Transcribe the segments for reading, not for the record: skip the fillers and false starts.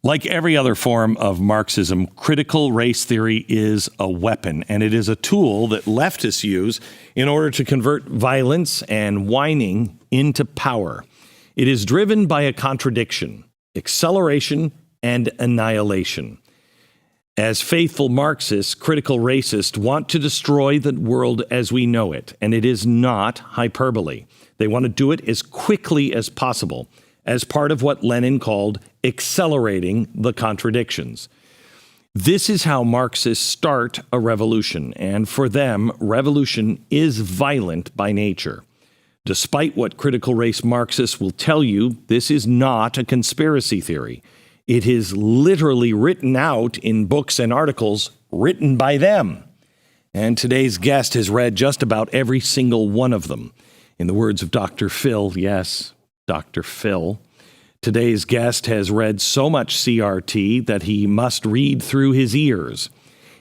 Like every other form of Marxism, critical race theory is a weapon, and it is a tool that leftists use in order to convert violence and whining into power. It is driven by a contradiction, acceleration, and annihilation. As faithful Marxists, critical racists want to destroy the world as we know it, and it is not hyperbole. They want to do it as quickly as possible, as part of what Lenin called accelerating the contradictions. This is how Marxists start a revolution, and for them, revolution is violent by nature. Despite what critical race Marxists will tell you, this is not a conspiracy theory. It is literally written out in books and articles written by them. And today's guest has read just about every single one of them. In the words of Dr. Phil, yes, Dr. Phil, today's guest has read so much CRT that he must read through his ears.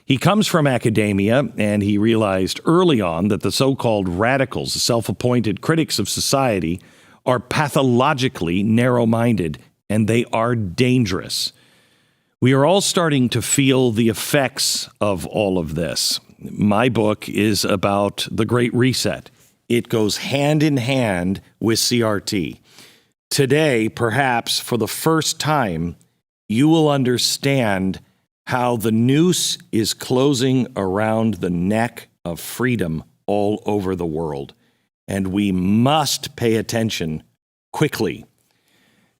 He comes from academia, and he realized early on that the so-called radicals, the self-appointed critics of society, are pathologically narrow-minded, and they are dangerous. We are all starting to feel the effects of all of this. My book is about the Great Reset. It goes hand in hand with CRT. Today, perhaps for the first time, you will understand how the noose is closing around the neck of freedom all over the world. And we must pay attention quickly.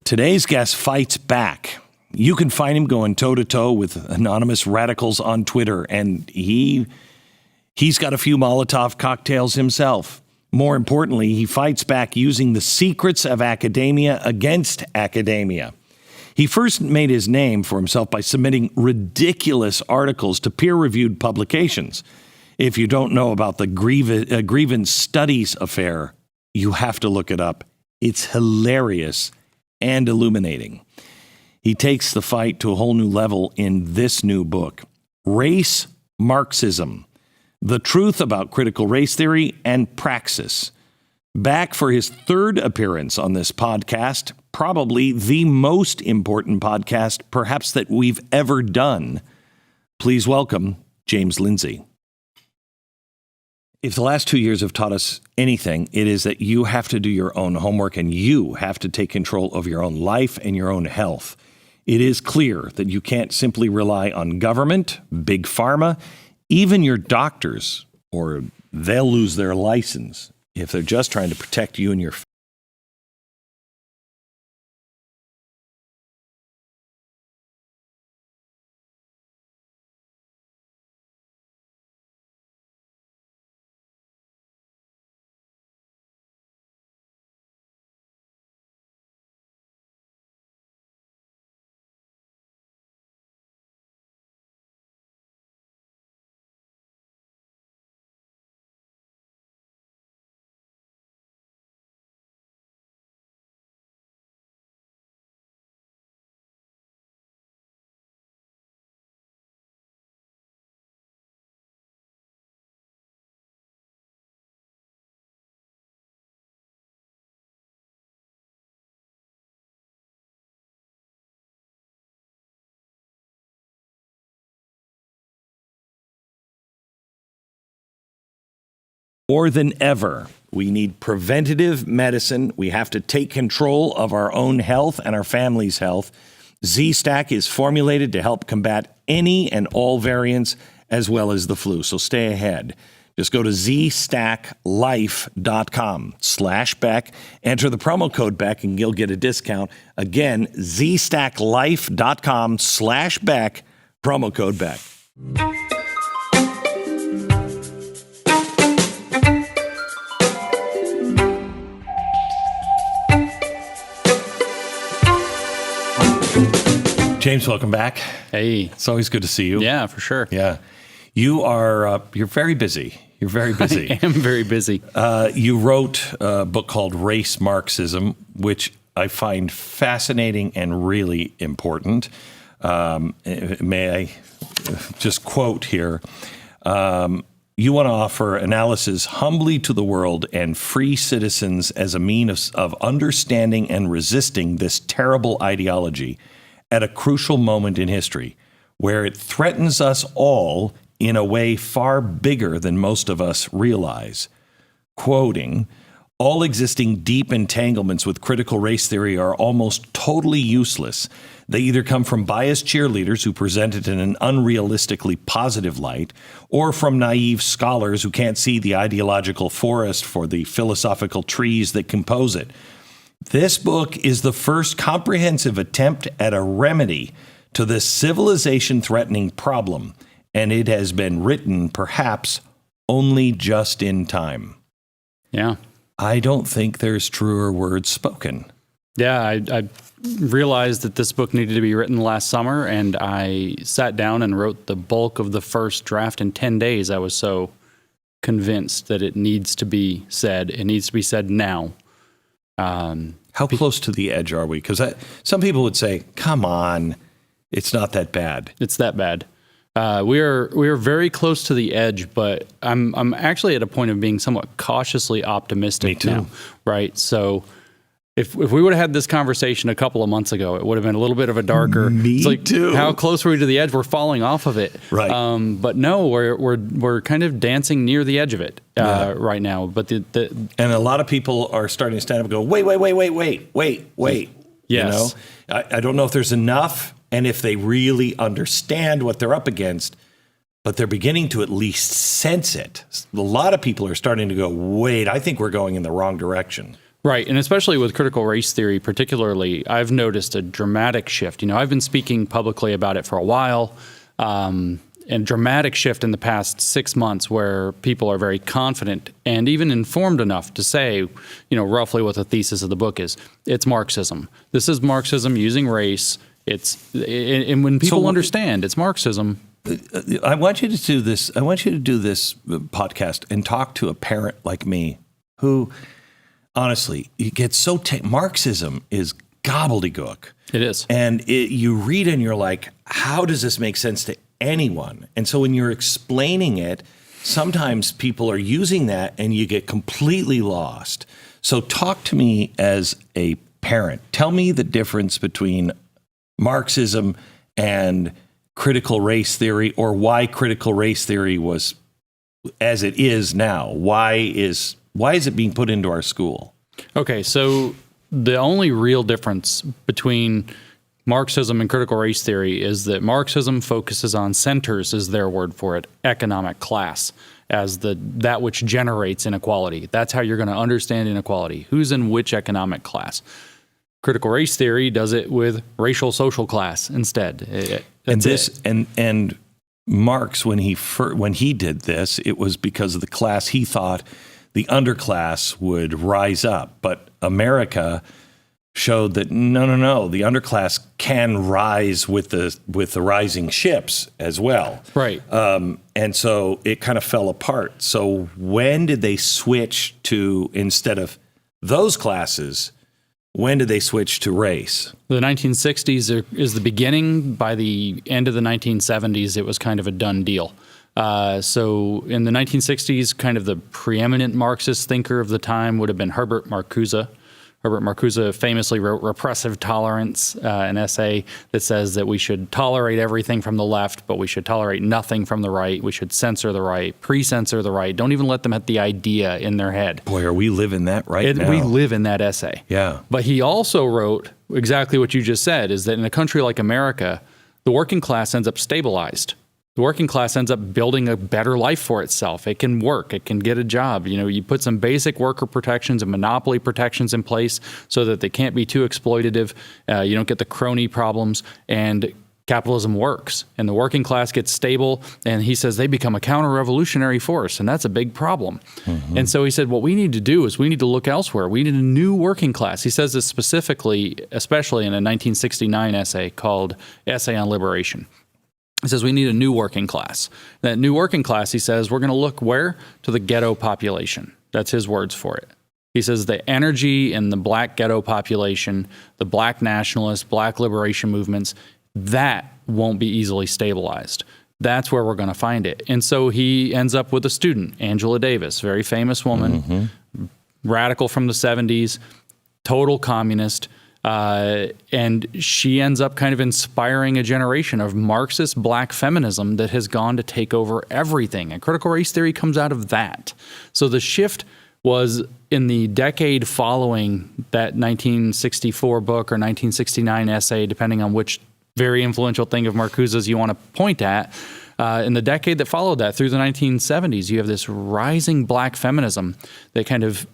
Today's guest fights back. You can find him going toe-to-toe with anonymous radicals on Twitter, and he's got a few Molotov cocktails himself. More importantly, he fights back using the secrets of academia against academia. He first made his name for himself by submitting ridiculous articles to peer-reviewed publications. If you don't know about the grievance studies affair, you have to look it up. It's hilarious and illuminating. He takes the fight to a whole new level in this new book, Race Marxism, The Truth About Critical Race Theory and Praxis. Back for his third appearance on this podcast, probably the most important podcast perhaps that we've ever done. Please welcome James Lindsay. If the last 2 years have taught us anything, it is that you have to do your own homework and you have to take control of your own life and your own health. It is clear that you can't simply rely on government, big pharma, even your doctors, or they'll lose their license if they're just trying to protect you and your family. More than ever, we need preventative medicine. We have to take control of our own health and our family's health. Z-Stack is formulated to help combat any and all variants as well as the flu. So stay ahead. Just go to zstacklife.com/Beck. Enter the promo code Beck and you'll get a discount. Again, zstacklife.com/Beck, promo code Beck. James, welcome back. Hey. It's always good to see you. Yeah, for sure. Yeah. You're very busy. You're very busy. I am very busy. You wrote a book called Race Marxism, which I find fascinating and really important. May I just quote here? You want to offer analysis humbly to the world and free citizens as a means of understanding and resisting this terrible ideology. at a crucial moment in history where it threatens us all in a way far bigger than most of us realize. Quoting, all existing deep entanglements with critical race theory are almost totally useless. They either come from biased cheerleaders who present it in an unrealistically positive light, or from naive scholars who can't see the ideological forest for the philosophical trees that compose it. This book is the first comprehensive attempt at a remedy to this civilization-threatening problem, and it has been written, perhaps, only just in time. Yeah. I don't think there's truer words spoken. Yeah, I realized that this book needed to be written last summer, and I sat down and wrote the bulk of the first draft in 10 days. I was so convinced that it needs to be said. It needs to be said now. How close to the edge are we? Because some people would say, come on, it's not that bad. It's that bad. We are very close to the edge, but I'm actually at a point of being somewhat cautiously optimistic. Me too. Now, right? So if we would have had this conversation a couple of months ago, it would have been a little bit of a darker. Me it's like, too. How close are we to the edge? We're falling off of it. Right. But no, we're kind of dancing near the edge of it right now. But and a lot of people are starting to stand up and go, wait. Yes. You know, I don't know if there's enough. And if they really understand what they're up against, but they're beginning to at least sense it. A lot of people are starting to go, wait, I think we're going in the wrong direction. Right. And especially with critical race theory, particularly, I've noticed a dramatic shift. You know, I've been speaking publicly about it for a while, and dramatic shift in the past 6 months where people are very confident and even informed enough to say, you know, roughly what the thesis of the book is. It's Marxism. This is Marxism using race. And when people understand it's Marxism. I want you to do this. I want you to do this podcast and talk to a parent like me who, honestly, you get so Marxism is gobbledygook. It is. And you read and you're like, how does this make sense to anyone? And so when you're explaining it, sometimes people are using that and you get completely lost. So talk to me as a parent. Tell me the difference between Marxism and critical race theory, or why critical race theory was as it is now. Why is it being put into our school? Okay, so the only real difference between Marxism and critical race theory is that Marxism focuses on centers, is their word for it, economic class, as that which generates inequality. That's how you're going to understand inequality. Who's in which economic class? Critical race theory does it with racial social class instead. And Marx, when he did this, it was because of the class he thought the underclass would rise up. But America showed that no, the underclass can rise with the rising ships as well. Right. And so it kind of fell apart. So when did they switch to, instead of those classes, when did they switch to race? The 1960s is the beginning. By the end of the 1970s, it was kind of a done deal. So in the 1960s, kind of the preeminent Marxist thinker of the time would have been Herbert Marcuse. Herbert Marcuse famously wrote Repressive Tolerance, an essay that says that we should tolerate everything from the left, but we should tolerate nothing from the right. We should censor the right, pre-censor the right. Don't even let them have the idea in their head. Boy, are we living that now. We live in that essay. Yeah. But he also wrote exactly what you just said, is that in a country like America, the working class ends up stabilized. The working class ends up building a better life for itself. It can work. It can get a job. You know, you put some basic worker protections and monopoly protections in place so that they can't be too exploitative. You don't get the crony problems, and capitalism works. And the working class gets stable, and he says they become a counter-revolutionary force, and that's a big problem. Mm-hmm. And so he said, what we need to do is we need to look elsewhere. We need a new working class. He says this specifically, especially in a 1969 essay called Essay on Liberation. He says we need a new working class. That new working class, he says, we're going to look where? To the ghetto population. That's his words for it. He says the energy in the black ghetto population, the black nationalists, black liberation movements, that won't be easily stabilized. That's where we're going to find it. And so he ends up with a student, Angela Davis, very famous woman, radical from the 70s, total communist. And she ends up kind of inspiring a generation of Marxist black feminism that has gone to take over everything. And critical race theory comes out of that. So the shift was in the decade following that 1964 book or 1969 essay, depending on which very influential thing of Marcuse's you want to point at. In the decade that followed that, through the 1970s, you have this rising black feminism that kind of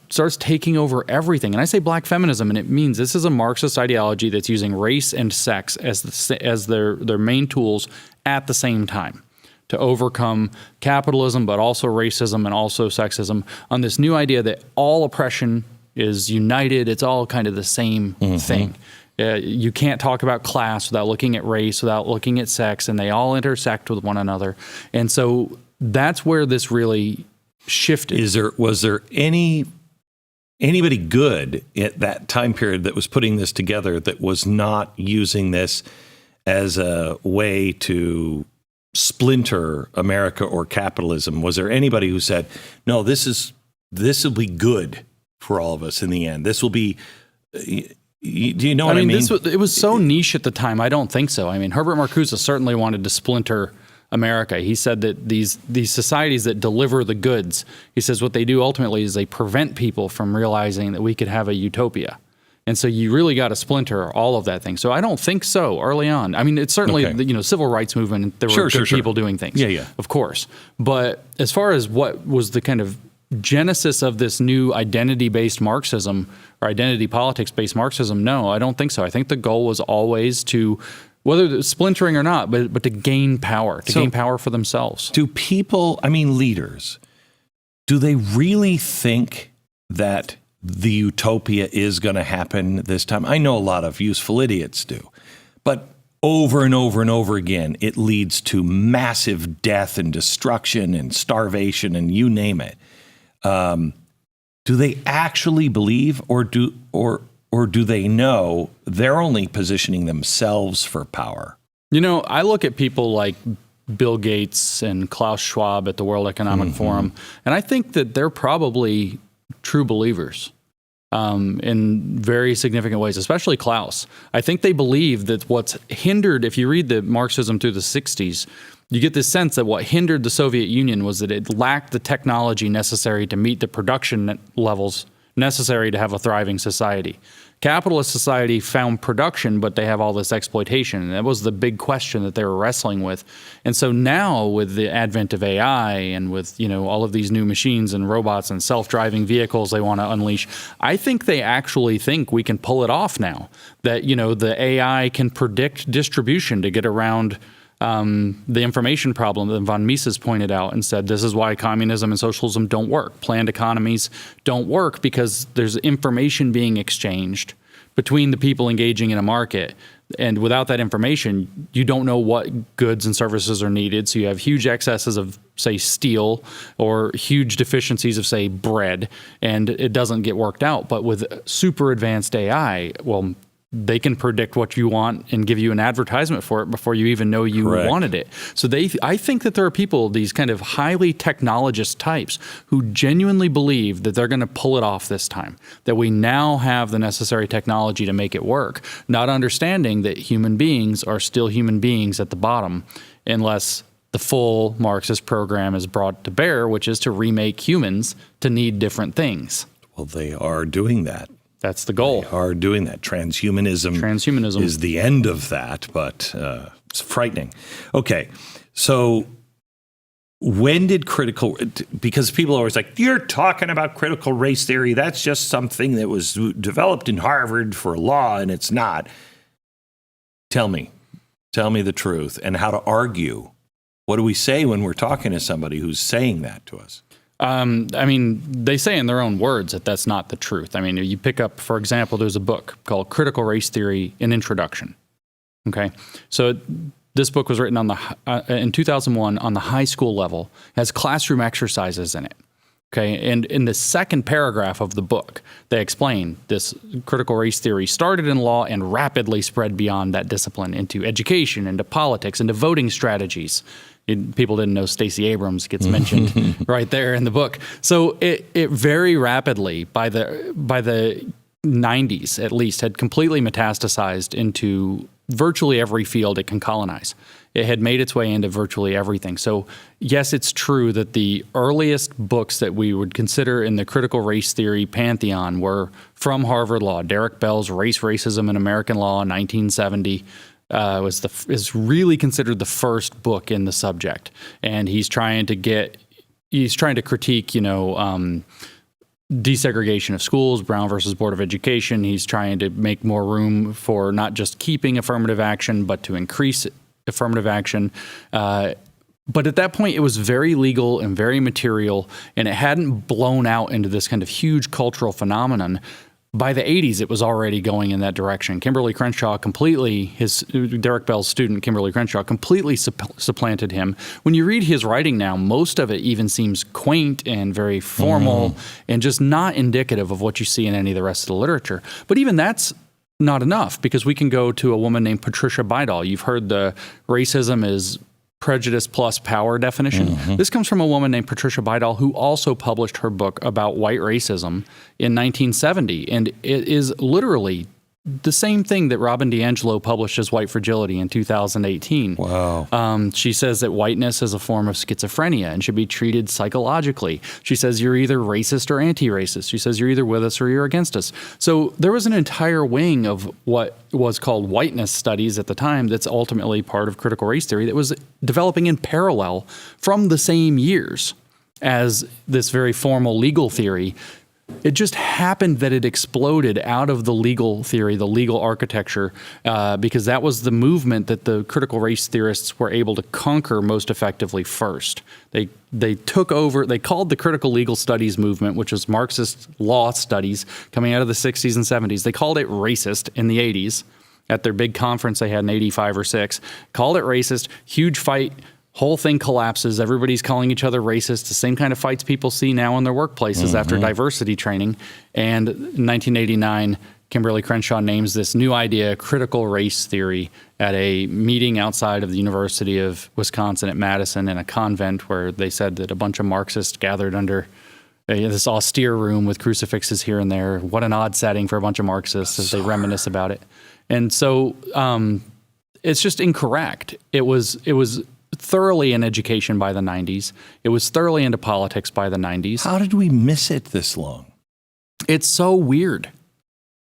starts taking over everything. And I say black feminism, and it means this is a Marxist ideology that's using race and sex as their main tools at the same time to overcome capitalism, but also racism and also sexism, on this new idea that all oppression is united. It's all kind of the same thing. You can't talk about class without looking at race, without looking at sex, and they all intersect with one another. And so that's where this really shifted. Was there anybody good at that time period that was putting this together that was not using this as a way to splinter America or capitalism? Was there anybody who said, no, this will be good for all of us in the end? This will be, do you know what I mean? It was so niche at the time. I don't think so. I mean, Herbert Marcuse certainly wanted to splinter America. He said that these societies that deliver the goods, he says what they do ultimately is they prevent people from realizing that we could have a utopia. And so you really got to splinter all of that thing. So I don't think so early on. I mean, it's certainly, the civil rights movement, there were good people doing things. Yeah. Of course. But as far as what was the kind of genesis of this new identity-based Marxism or identity politics-based Marxism, no, I don't think so. I think the goal was always to, whether it's splintering or not, but to gain power, gain power for themselves. Do people, leaders, do they really think that the utopia is going to happen this time? I know a lot of useful idiots do, but over and over and over again, it leads to massive death and destruction and starvation and you name it. Do they actually believe, or do they know they're only positioning themselves for power? I look at people like Bill Gates and Klaus Schwab at the World Economic Forum, and I think that they're probably true believers in very significant ways, especially Klaus. I think they believe that what's hindered, if you read the Marxism through the 60s, you get this sense that what hindered the Soviet Union was that it lacked the technology necessary to meet the production levels necessary to have a thriving society. Capitalist society found production, but they have all this exploitation. And that was the big question that they were wrestling with. And so now with the advent of AI and with, all of these new machines and robots and self-driving vehicles they want to unleash, I think they actually think we can pull it off now. That, the AI can predict distribution to get around the information problem that von Mises pointed out and said this is why communism and socialism don't work. Planned economies don't work because there's information being exchanged between the people engaging in a market. And without that information, you don't know what goods and services are needed. So you have huge excesses of, say, steel or huge deficiencies of, say, bread, and it doesn't get worked out. But with super advanced AI, well, they can predict what you want and give you an advertisement for it before you even know you wanted it. So I think that there are people, these kind of highly technologist types, who genuinely believe that they're going to pull it off this time, that we now have the necessary technology to make it work, not understanding that human beings are still human beings at the bottom unless the full Marxist program is brought to bear, which is to remake humans to need different things. Well, they are doing that. That's the goal. They are doing that. Transhumanism is the end of that, but it's frightening. Okay, so when did because people are always like, you're talking about critical race theory, that's just something that was developed in Harvard for law, and it's not. Tell me the truth and how to argue. What do we say when we're talking to somebody who's saying that to us? They say in their own words that that's not the truth. You pick up, for example, there's a book called Critical Race Theory, An Introduction. Okay. So this book was written in 2001 on the high school level, has classroom exercises in it. Okay. And in the second paragraph of the book, they explain this critical race theory started in law and rapidly spread beyond that discipline into education, into politics, into voting strategies. People didn't know Stacey Abrams gets mentioned right there in the book. So it very rapidly, by the 90s, at least, had completely metastasized into virtually every field it can colonize. It had made its way into virtually everything. So yes, it's true that the earliest books that we would consider in the critical race theory pantheon were from Harvard Law. Derek Bell's Race, Racism, and American Law in 1970 is really considered the first book in the subject. And he's trying to critique, desegregation of schools, Brown versus Board of Education. He's trying to make more room for not just keeping affirmative action, but to increase affirmative action. But at that point, it was very legal and very material, and it hadn't blown out into this kind of huge cultural phenomenon. By the 80s, it was already going in that direction. Kimberly Crenshaw Derek Bell's student, Kimberly Crenshaw, completely supplanted him. When you read his writing now, most of it even seems quaint and very formal and just not indicative of what you see in any of the rest of the literature. But even that's not enough, because we can go to a woman named Patricia Bidall. You've heard the racism is prejudice plus power definition. This comes from a woman named Patricia Bidall, who also published her book about white racism in 1970. And it is literally the same thing that Robin DiAngelo published as White Fragility in 2018. Wow. She says that whiteness is a form of schizophrenia and should be treated psychologically. She says you're either racist or anti-racist. She says you're either with us or you're against us. So there was an entire wing of what was called whiteness studies at the time that's ultimately part of critical race theory that was developing in parallel from the same years as this very formal legal theory. It just happened that it exploded out of the legal theory, the legal architecture, because that was the movement that the critical race theorists were able to conquer most effectively first. They took over, they called the critical legal studies movement, which was Marxist law studies coming out of the 60s and 70s. They called it racist in the 80s at their big conference they had in 85 or 6. Called it racist, huge fight. Whole thing collapses. Everybody's calling each other racist. The same kind of fights people see now in their workplaces after diversity training. And in 1989, Kimberly Crenshaw names this new idea, critical race theory, at a meeting outside of the University of Wisconsin at Madison in a convent, where they said that a bunch of Marxists gathered under this austere room with crucifixes here and there. What an odd setting for a bunch of Marxists as they reminisce about it. And so it's just incorrect. It was thoroughly in education by the 90s. It was thoroughly into politics by the 90s. How did we miss it this long? It's so weird.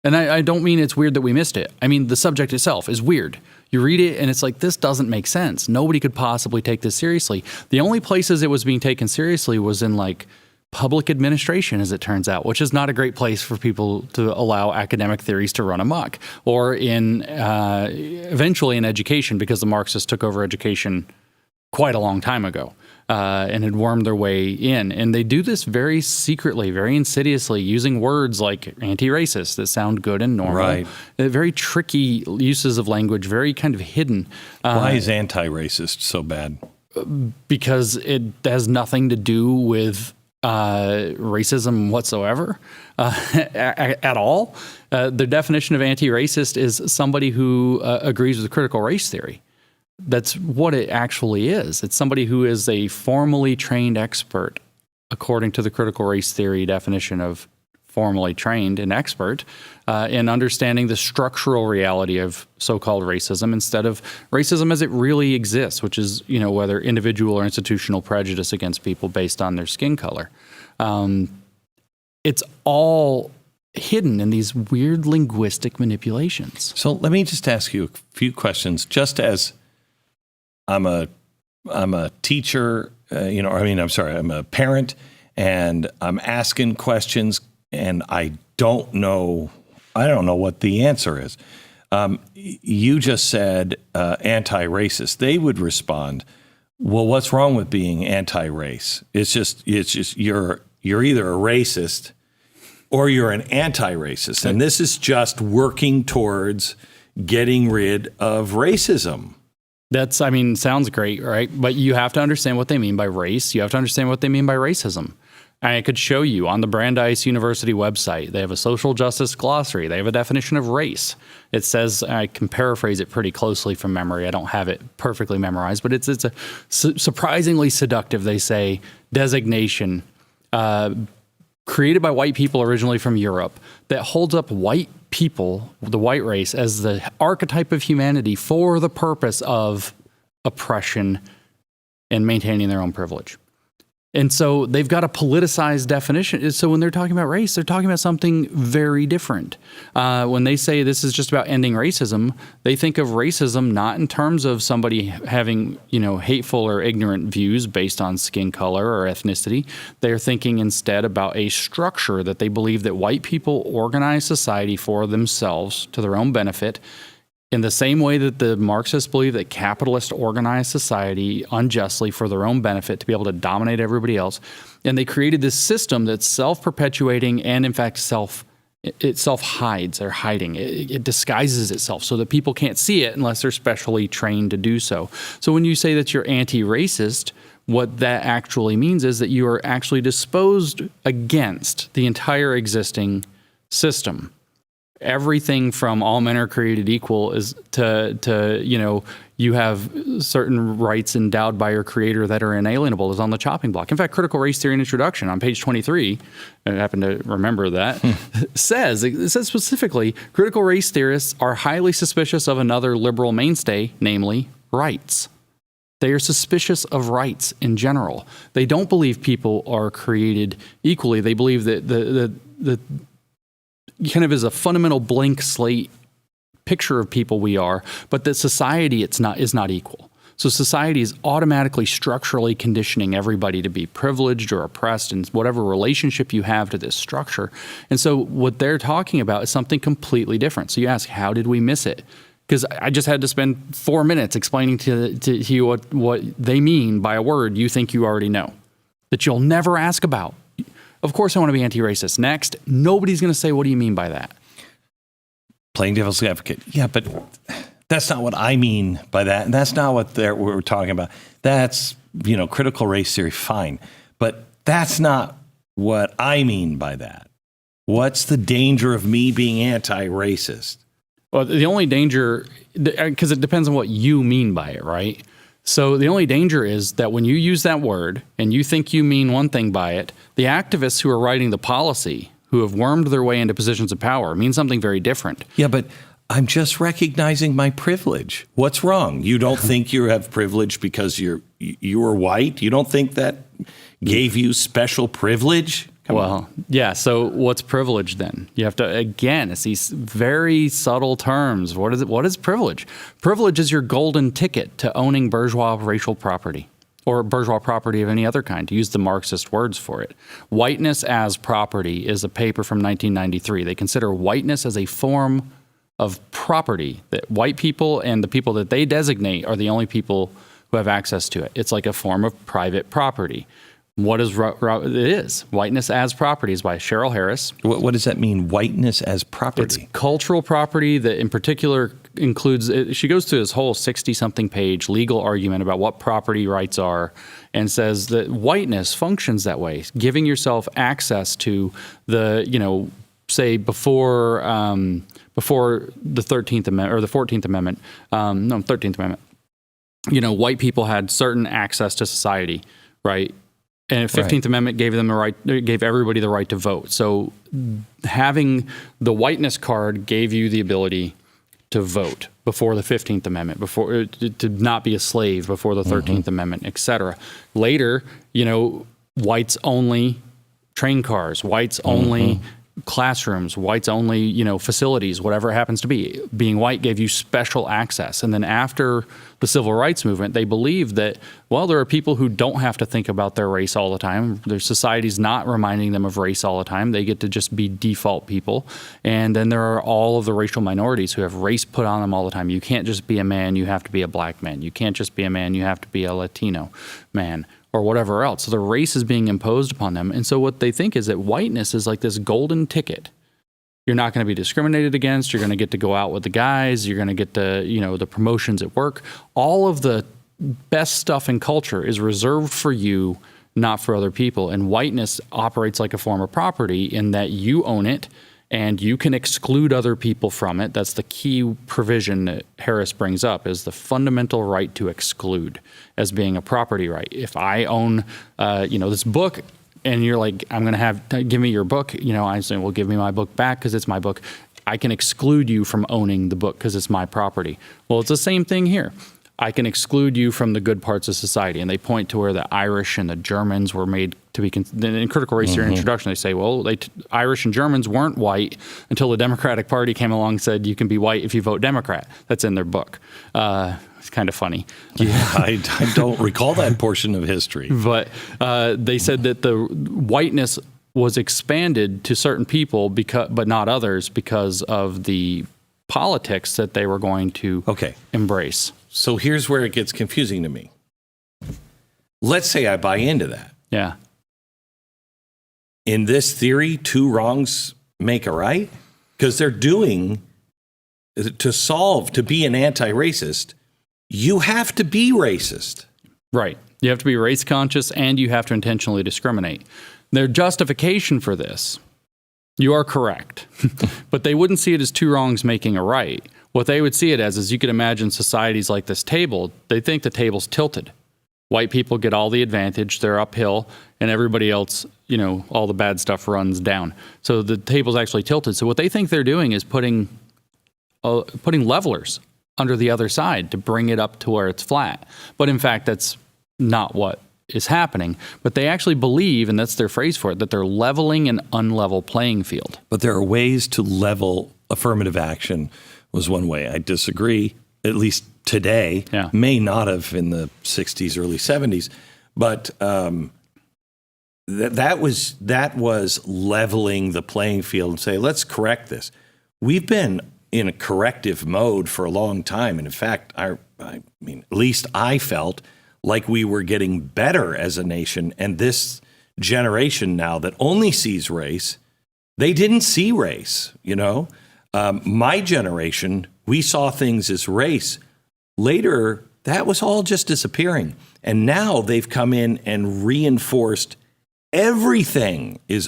And I don't mean it's weird that we missed it. I mean, the subject itself is weird. You read it and it's like, this doesn't make sense. Nobody could possibly take this seriously. The only places it was being taken seriously was in like public administration, as it turns out, which is not a great place for people to allow academic theories to run amok, or in eventually in education, because the Marxists took over education quite a long time ago and had wormed their way in. And they do this very secretly, very insidiously, using words like anti-racist that sound good and normal. Right. Very tricky uses of language, very kind of hidden. Why is anti-racist so bad? Because it has nothing to do with racism whatsoever at all. The definition of anti-racist is somebody who agrees with critical race theory. That's what it actually is. It's somebody who is a formally trained expert, according to the critical race theory definition of formally trained and expert, in understanding the structural reality of so-called racism instead of racism as it really exists, which is, whether individual or institutional prejudice against people based on their skin color. It's all hidden in these weird linguistic manipulations. So let me just ask you a few questions, just as I'm a teacher, I'm a parent, and I'm asking questions, and I don't know what the answer is. You just said anti-racist. They would respond, well, what's wrong with being anti-race? It's just you're either a racist or you're an anti-racist, and this is just working towards getting rid of racism. Sounds great, right? But you have to understand what they mean by race. You have to understand what they mean by racism. I could show you on the Brandeis University website. They have a social justice glossary. They have a definition of race. It says, I can paraphrase it pretty closely from memory. I don't have it perfectly memorized, but it's a surprisingly seductive, they say, designation created by white people originally from Europe that holds up white people, the white race, as the archetype of humanity for the purpose of oppression and maintaining their own privilege. And so they've got a politicized definition. So when they're talking about race, they're talking about something very different. When they say this is just about ending racism, they think of racism not in terms of somebody having, hateful or ignorant views based on skin color or ethnicity. They're thinking instead about a structure that they believe that white people organize society for themselves to their own benefit, in the same way that the Marxists believe that capitalists organize society unjustly for their own benefit to be able to dominate everybody else. And they created this system that's self-perpetuating and, in fact, it self-hides or hiding. It disguises itself so that people can't see it unless they're specially trained to do so. So when you say that you're anti-racist, what that actually means is that you are actually disposed against the entire existing system. Everything from all men are created equal is to you have certain rights endowed by your creator that are inalienable is on the chopping block. In fact, Critical Race Theory and Introduction on page 23, I happen to remember that, it says specifically, critical race theorists are highly suspicious of another liberal mainstay, namely rights. They are suspicious of rights in general. They don't believe people are created equally. They believe that the kind of is a fundamental blank slate picture of people we are, but that society is not equal. So society is automatically structurally conditioning everybody to be privileged or oppressed in whatever relationship you have to this structure. And so what they're talking about is something completely different. So you ask, how did we miss it? Because I just had to spend 4 minutes explaining to you what they mean by a word you think you already know, that you'll never ask about. Of course I want to be anti-racist. Next, nobody's going to say, what do you mean by that? Playing devil's advocate. Yeah, but that's not what I mean by that. And that's not what we're talking about. That's, critical race theory, fine. But that's not what I mean by that. What's the danger of me being anti-racist? Well, the only danger, because it depends on what you mean by it, right? So the only danger is that when you use that word and you think you mean one thing by it, the activists who are writing the policy, who have wormed their way into positions of power, mean something very different. Yeah, but I'm just recognizing my privilege. What's wrong? You don't think you have privilege because you were white? You don't think that gave you special privilege? Come on. Yeah. So what's privilege then? You have to, again, it's these very subtle terms. What is it? What is privilege? Privilege is your golden ticket to owning bourgeois racial property or bourgeois property of any other kind, to use the Marxist words for it. Whiteness as property is a paper from 1993. They consider whiteness as a form of property, that white people and the people that they designate are the only people who have access to it. It's like a form of private property. What is it is whiteness as property is by Cheryl Harris. What does that mean? Whiteness as property? It's cultural property that in particular includes, she goes through this whole 60-something page legal argument about what property rights are and says that whiteness functions that way, giving yourself access to the, say before the 13th Amendment or the 14th Amendment, 13th Amendment, white people had certain access to society, right? And the 15th Amendment gave them gave everybody the right to vote. So having the whiteness card gave you the ability to vote before the 15th Amendment, before to not be a slave before the 13th Amendment, et cetera. Later, whites only train cars, whites only classrooms, whites only, facilities, whatever it happens to be. Being white gave you special access. And then after the civil rights movement, they believed that, well, there are people who don't have to think about their race all the time. Their society's not reminding them of race all the time. They get to just be default people. And then there are all of the racial minorities who have race put on them all the time. You can't just be a man, you have to be a black man. You can't just be a man, you have to be a Latino man, or whatever else. So the race is being imposed upon them. And so what they think is that whiteness is like this golden ticket. You're not going to be discriminated against. You're going to get to go out with the guys. You're going to get to, the promotions at work. All of the best stuff in culture is reserved for you, not for other people. And whiteness operates like a form of property in that you own it and you can exclude other people from it. That's the key provision that Harris brings up, is the fundamental right to exclude as being a property right. If I own, this book and you're like, I'm going to give me your book. I say, well, give me my book back because it's my book. I can exclude you from owning the book because it's my property. Well, it's the same thing here. I can exclude you from the good parts of society. And they point to where the Irish and the Germans were made to be, in critical race theory introduction, they say, well, Irish and Germans weren't white until the Democratic Party came along and said, you can be white if you vote Democrat. That's in their book. It's kind of funny. Yeah, I don't recall that portion of history. But they said that the whiteness was expanded to certain people, but not others, because of the politics that they were going to embrace. So here's where it gets confusing to me. Let's say I buy into that. Yeah. In this theory, two wrongs make a right? Because they're doing, to be an anti-racist, you have to be racist. Right. You have to be race conscious and you have to intentionally discriminate. Their justification for this, you are correct, but they wouldn't see it as two wrongs making a right. What they would see it as is, you could imagine societies like this table, they think the table's tilted. White people get all the advantage, they're uphill, and everybody else, all the bad stuff runs down. So the table's actually tilted. So what they think they're doing is putting levelers under the other side to bring it up to where it's flat. But in fact, that's not what is happening. But they actually believe, and that's their phrase for it, that they're leveling an unlevel playing field. But there are ways to level. Affirmative action was one way. I disagree, at least today. Yeah. May not have in the 60s, early 70s. But that was leveling the playing field and say, let's correct this. We've been in a corrective mode for a long time. And in fact, I mean, at least I felt like we were getting better as a nation. And this generation now that only sees race, they didn't see race, My generation, we saw things as race. Later, that was all just disappearing. And now they've come in and reinforced everything is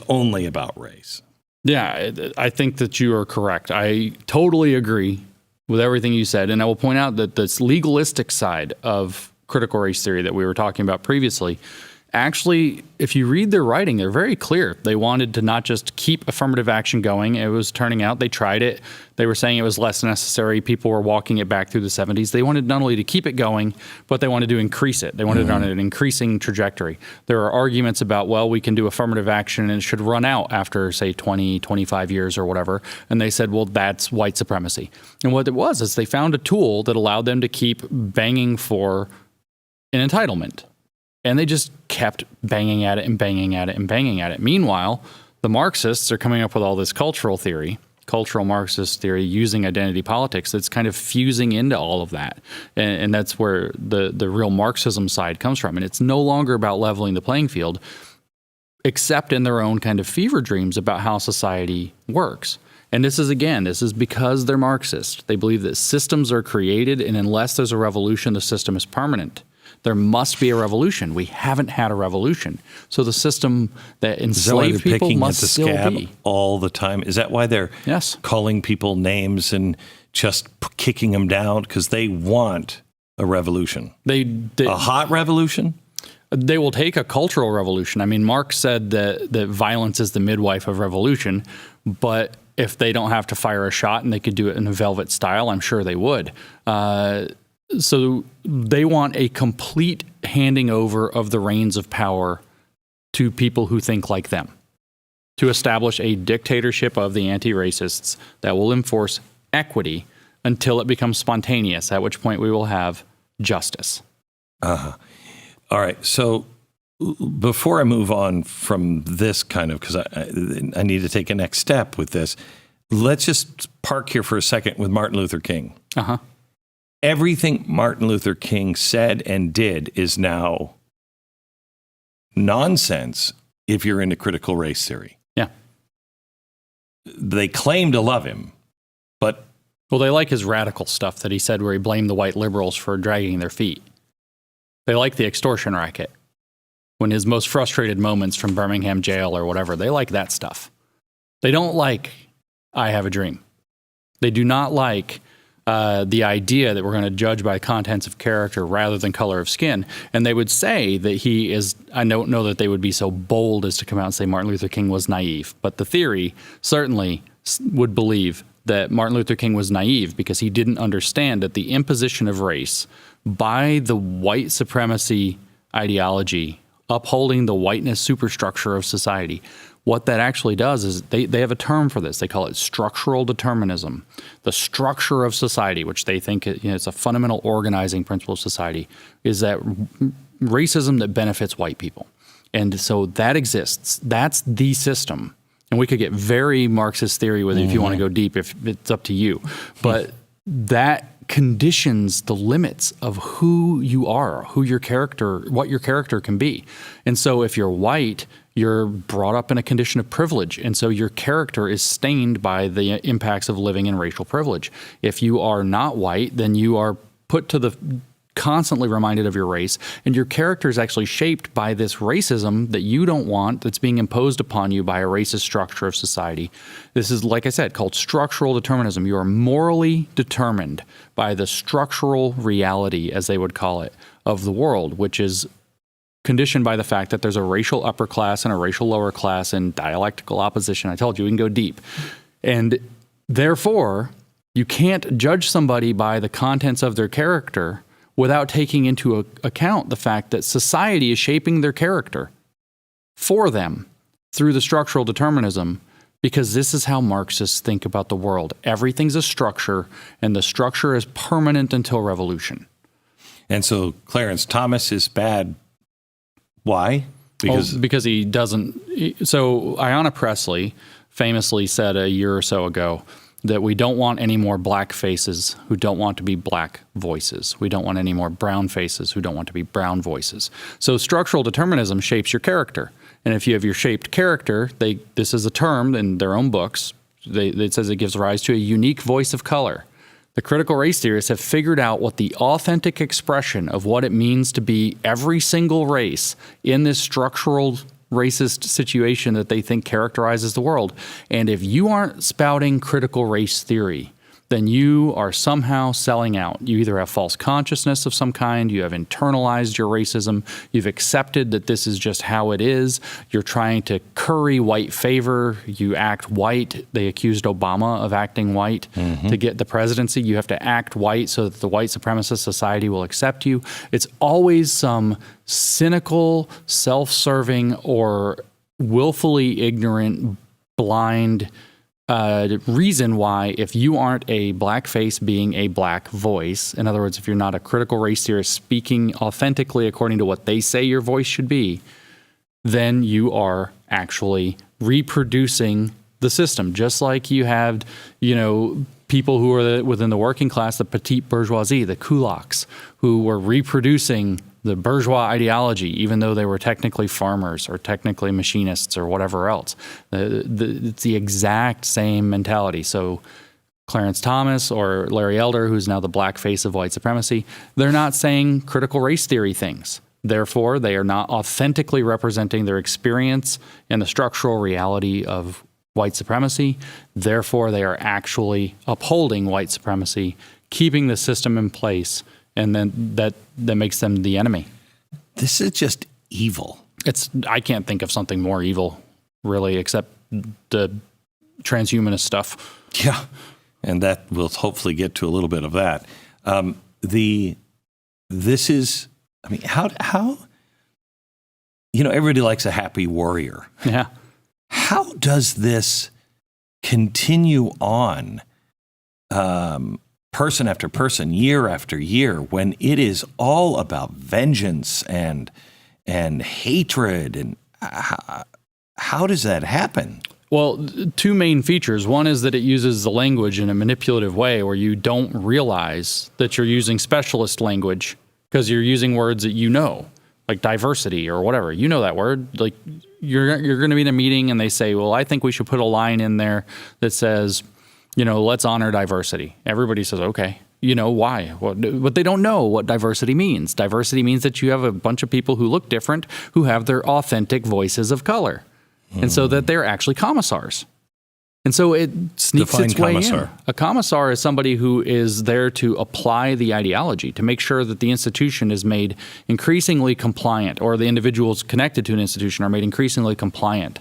only about race. Yeah, I think that you are correct. I totally agree with everything you said. And I will point out that this legalistic side of critical race theory that we were talking about previously, actually, if you read their writing, they're very clear. They wanted to not just keep affirmative action going. It was turning out, they tried it. They were saying it was less necessary. People were walking it back through the 70s. They wanted not only to keep it going, but they wanted to increase it. They wanted it on an increasing trajectory. There are arguments about, well, we can do affirmative action and it should run out after, say, 20, 25 years or whatever. And they said, well, that's white supremacy. And what it was is they found a tool that allowed them to keep banging for an entitlement. And they just kept banging at it and banging at it and banging at it. Meanwhile, the Marxists are coming up with all this cultural Marxist theory using identity politics that's kind of fusing into all of that. And that's where the real Marxism side comes from. And it's no longer about leveling the playing field, except in their own kind of fever dreams about how society works. And this is because they're Marxist. They believe that systems are created, and unless there's a revolution, the system is permanent. There must be a revolution. We haven't had a revolution. So the system that enslaved people must still be. All the time. Is that why they're calling people names and just kicking them down? Because they want a revolution. A hot revolution? They will take a cultural revolution. I mean, Marx said that violence is the midwife of revolution, but if they don't have to fire a shot and they could do it in a velvet style, I'm sure they would. So they want a complete handing over of the reins of power to people who think like them, to establish a dictatorship of the anti-racists that will enforce equity until it becomes spontaneous, at which point we will have justice. All right. So before I move on from this kind of, because I need to take a next step with this, let's just park here for a second with Martin Luther King. Uh-huh. Everything Martin Luther King said and did is now nonsense if you're into critical race theory. Yeah. They claim to love him, but... Well, they like his radical stuff that he said where he blamed the white liberals for dragging their feet. They like the extortion racket. When his most frustrated moments from Birmingham jail or whatever, they like that stuff. They don't like I Have a Dream. They do not like the idea that we're going to judge by contents of character rather than color of skin. And they would say that he is, I don't know that they would be so bold as to come out and say Martin Luther King was naive, but the theory certainly would believe that Martin Luther King was naive because he didn't understand that the imposition of race by the white supremacy ideology, upholding the whiteness superstructure of society, what that actually does is they have a term for this. They call it structural determinism. The structure of society, which they think it's a fundamental organizing principle of society, is that racism that benefits white people. And so that exists. That's the system. And we could get very Marxist theory with it if you want to go deep, if it's up to you. But that conditions the limits of who you are, who your character, what your character can be. And so if you're white, you're brought up in a condition of privilege. And so your character is stained by the impacts of living in racial privilege. If you are not white, then you are put to the constantly reminded of your race, and your character is actually shaped by this racism that you don't want, that's being imposed upon you by a racist structure of society. This is, like I said, called structural determinism. You are morally determined by the structural reality, as they would call it, of the world, which is conditioned by the fact that there's a racial upper class and a racial lower class in dialectical opposition. I told you, we can go deep. And therefore, you can't judge somebody by the contents of their character without taking into account the fact that society is shaping their character for them through the structural determinism, because this is how Marxists think about the world. Everything's a structure, and the structure is permanent until revolution. And so Clarence Thomas is bad. Why? Because he doesn't. So Ayanna Pressley famously said a year or so ago that we don't want any more black faces who don't want to be black voices. We don't want any more brown faces who don't want to be brown voices. So structural determinism shapes your character. And if you have your shaped character, this is a term in their own books. It says it gives rise to a unique voice of color. The critical race theorists have figured out what the authentic expression of what it means to be every single race in this structural racist situation that they think characterizes the world. And if you aren't spouting critical race theory, then you are somehow selling out. You either have false consciousness of some kind, you have internalized your racism, you've accepted that this is just how it is, you're trying to curry white favor, you act white. They accused Obama of acting white to get the presidency. You have to act white so that the white supremacist society will accept you. It's always some cynical, self-serving, or willfully ignorant, blind reason why, if you aren't a black face being a black voice, in other words, if you're not a critical race theorist speaking authentically according to what they say your voice should be, then you are actually reproducing the system. Just like you have, people who are within the working class, the petite bourgeoisie, the kulaks, who were reproducing the bourgeois ideology, even though they were technically farmers or technically machinists or whatever else. It's the exact same mentality. So Clarence Thomas or Larry Elder, who's now the black face of white supremacy, they're not saying critical race theory things. Therefore, they are not authentically representing their experience and the structural reality of white supremacy. Therefore, they are actually upholding white supremacy, keeping the system in place, and then that makes them the enemy. This is just evil. I can't think of something more evil, really, except the transhumanist stuff. Yeah, and that we'll hopefully get to a little bit of that. How everybody likes a happy warrior. Yeah. How does this continue on? Person after person, year after year, when it is all about vengeance and hatred, and how does that happen? Well, two main features. One is that it uses the language in a manipulative way where you don't realize that you're using specialist language because you're using words that like diversity or whatever. You know that word. Like you're going to be in a meeting and they say, well, I think we should put a line in there that says, let's honor diversity. Everybody says, okay. Why? But they don't know what diversity means. Diversity means that you have a bunch of people who look different, who have their authentic voices of color. And so that they're actually commissars. And so it sneaks Define its way commissar. in. A commissar is somebody who is there to apply the ideology, to make sure that the institution is made increasingly compliant, or the individuals connected to an institution are made increasingly compliant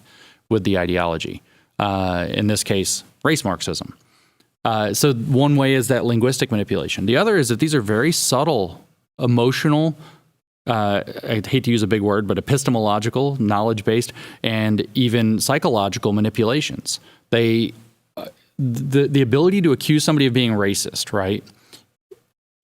with the ideology. In this case, race Marxism. So one way is that linguistic manipulation. The other is that these are very subtle, emotional, I hate to use a big word, but epistemological, knowledge-based, and even psychological manipulations. The ability to accuse somebody of being racist, right,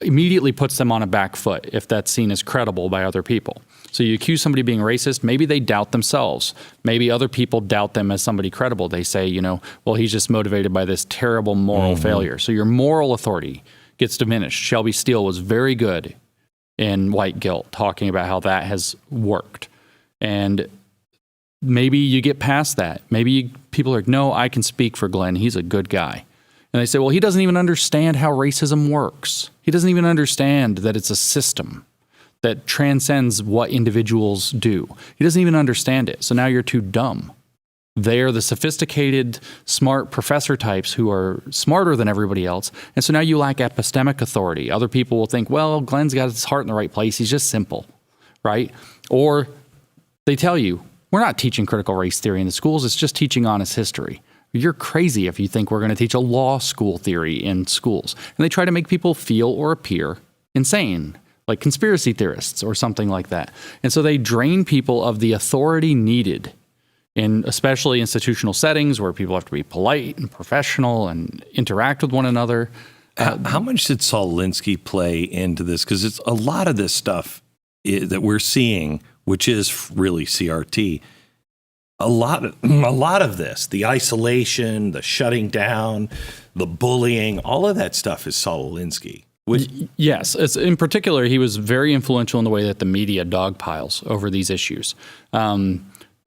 immediately puts them on a back foot if that's seen as credible by other people. So you accuse somebody of being racist, maybe they doubt themselves. Maybe other people doubt them as somebody credible. They say, well, he's just motivated by this terrible moral failure. So your moral authority gets diminished. Shelby Steele was very good in White Guilt, talking about how that has worked. And maybe you get past that. Maybe people are like, no, I can speak for Glenn. He's a good guy. And they say, well, he doesn't even understand how racism works. He doesn't even understand that it's a system that transcends what individuals do. He doesn't even understand it. So now you're too dumb. They're the sophisticated, smart professor types who are smarter than everybody else. And so now you lack epistemic authority. Other people will think, well, Glenn's got his heart in the right place. He's just simple, right? Or they tell you, we're not teaching critical race theory in the schools. It's just teaching honest history. You're crazy if you think we're going to teach a law school theory in schools. And they try to make people feel or appear insane, like conspiracy theorists or something like that. And so they drain people of the authority needed in especially institutional settings where people have to be polite and professional and interact with one another. How much did Saul Alinsky play into this? Because it's a lot of this stuff that we're seeing, which is really CRT. A lot of this, the isolation, the shutting down, the bullying, all of that stuff is Saul Alinsky. Yes. In particular, he was very influential in the way that the media dogpiles over these issues.